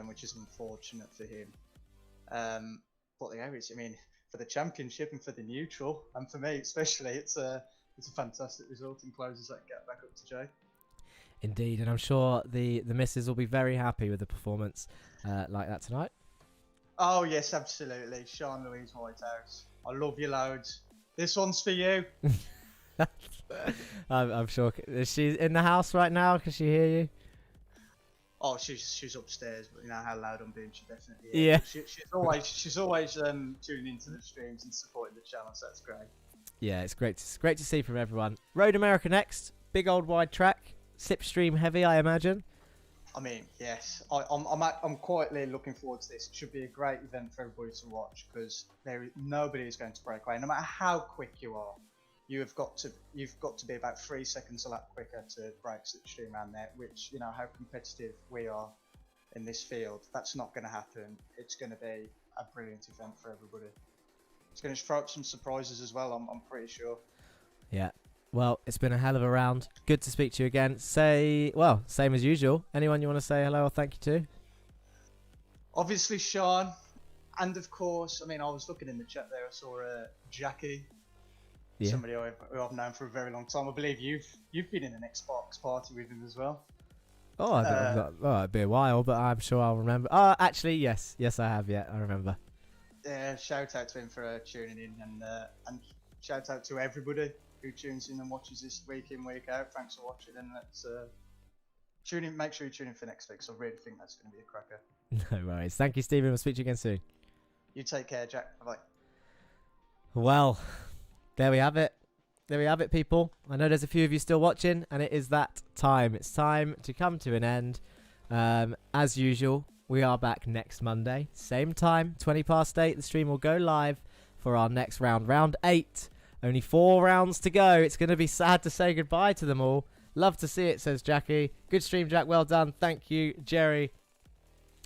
which is unfortunate for him. But yeah, I mean, for the championship and for the neutral, and for me especially, it's a fantastic result and closes that gap back up to Jake. Indeed, and I'm sure the missus will be very happy with the performance like that tonight. Oh yes, absolutely. Sean Louise Whitehouse, I love you loads. This one's for you. I'm sure. Is she in the house right now? Can she hear you? Oh, she's upstairs, but you know how loud I'm being. She definitely is. Yeah. She's always tuning into the streams and supporting the channel. So that's great. Yeah, it's great. It's great to see from everyone. Road America next. Big old wide track. Slipstream heavy, I imagine. I mean, yes, I'm quietly looking forward to this. It should be a great event for everybody to watch because nobody is going to break away. No matter how quick you are, you've got to be about 3 seconds a lap quicker to break Slipstream around there. Which, you know how competitive we are in this field. That's not going to happen. It's going to be a brilliant event for everybody. It's going to throw up some surprises as well. I'm pretty sure. Yeah. Well, it's been a hell of a round. Good to speak to you again. Same as usual. Anyone you want to say hello or thank you to? Obviously, Sean, and of course, I mean, I was looking in the chat there. I saw Jackie, somebody who I've known for a very long time. I believe you've been in an Xbox party with him as well. Oh, it'd be a while, but I'm sure I'll remember. Oh, actually, yes, I have. Yeah, I remember. Yeah, shout out to him for tuning in, and shout out to everybody who tunes in and watches this week in, week out. Thanks for watching, and let's tune in. Make sure you tune in for next week. So I really think that's going to be a cracker. No worries. Thank you, Stephen. We'll speak to you again soon. You take care, Jack. Bye bye. Well, there we have it. There we have it, people. I know there's a few of you still watching, and it is that time. It's time to come to an end. As usual, we are back next Monday, same time, 8:20. The stream will go live for our next round, round 8. Only 4 rounds to go. It's going to be sad to say goodbye to them all. Love to see it, says Jackie. Good stream, Jack. Well done. Thank you, Jerry.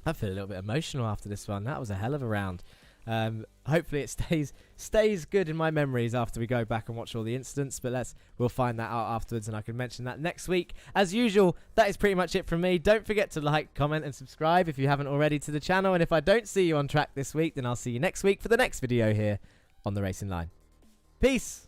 I feel a little bit emotional after this one. That was a hell of a round. Hopefully it stays good in my memories after we go back and watch all the incidents. But we'll find that out afterwards, and I can mention that next week. As usual, that is pretty much it from me. Don't forget to like, comment, and subscribe if you haven't already to the channel. And if I don't see you on track this week, then I'll see you next week for the next video here on the Racing Line. Peace.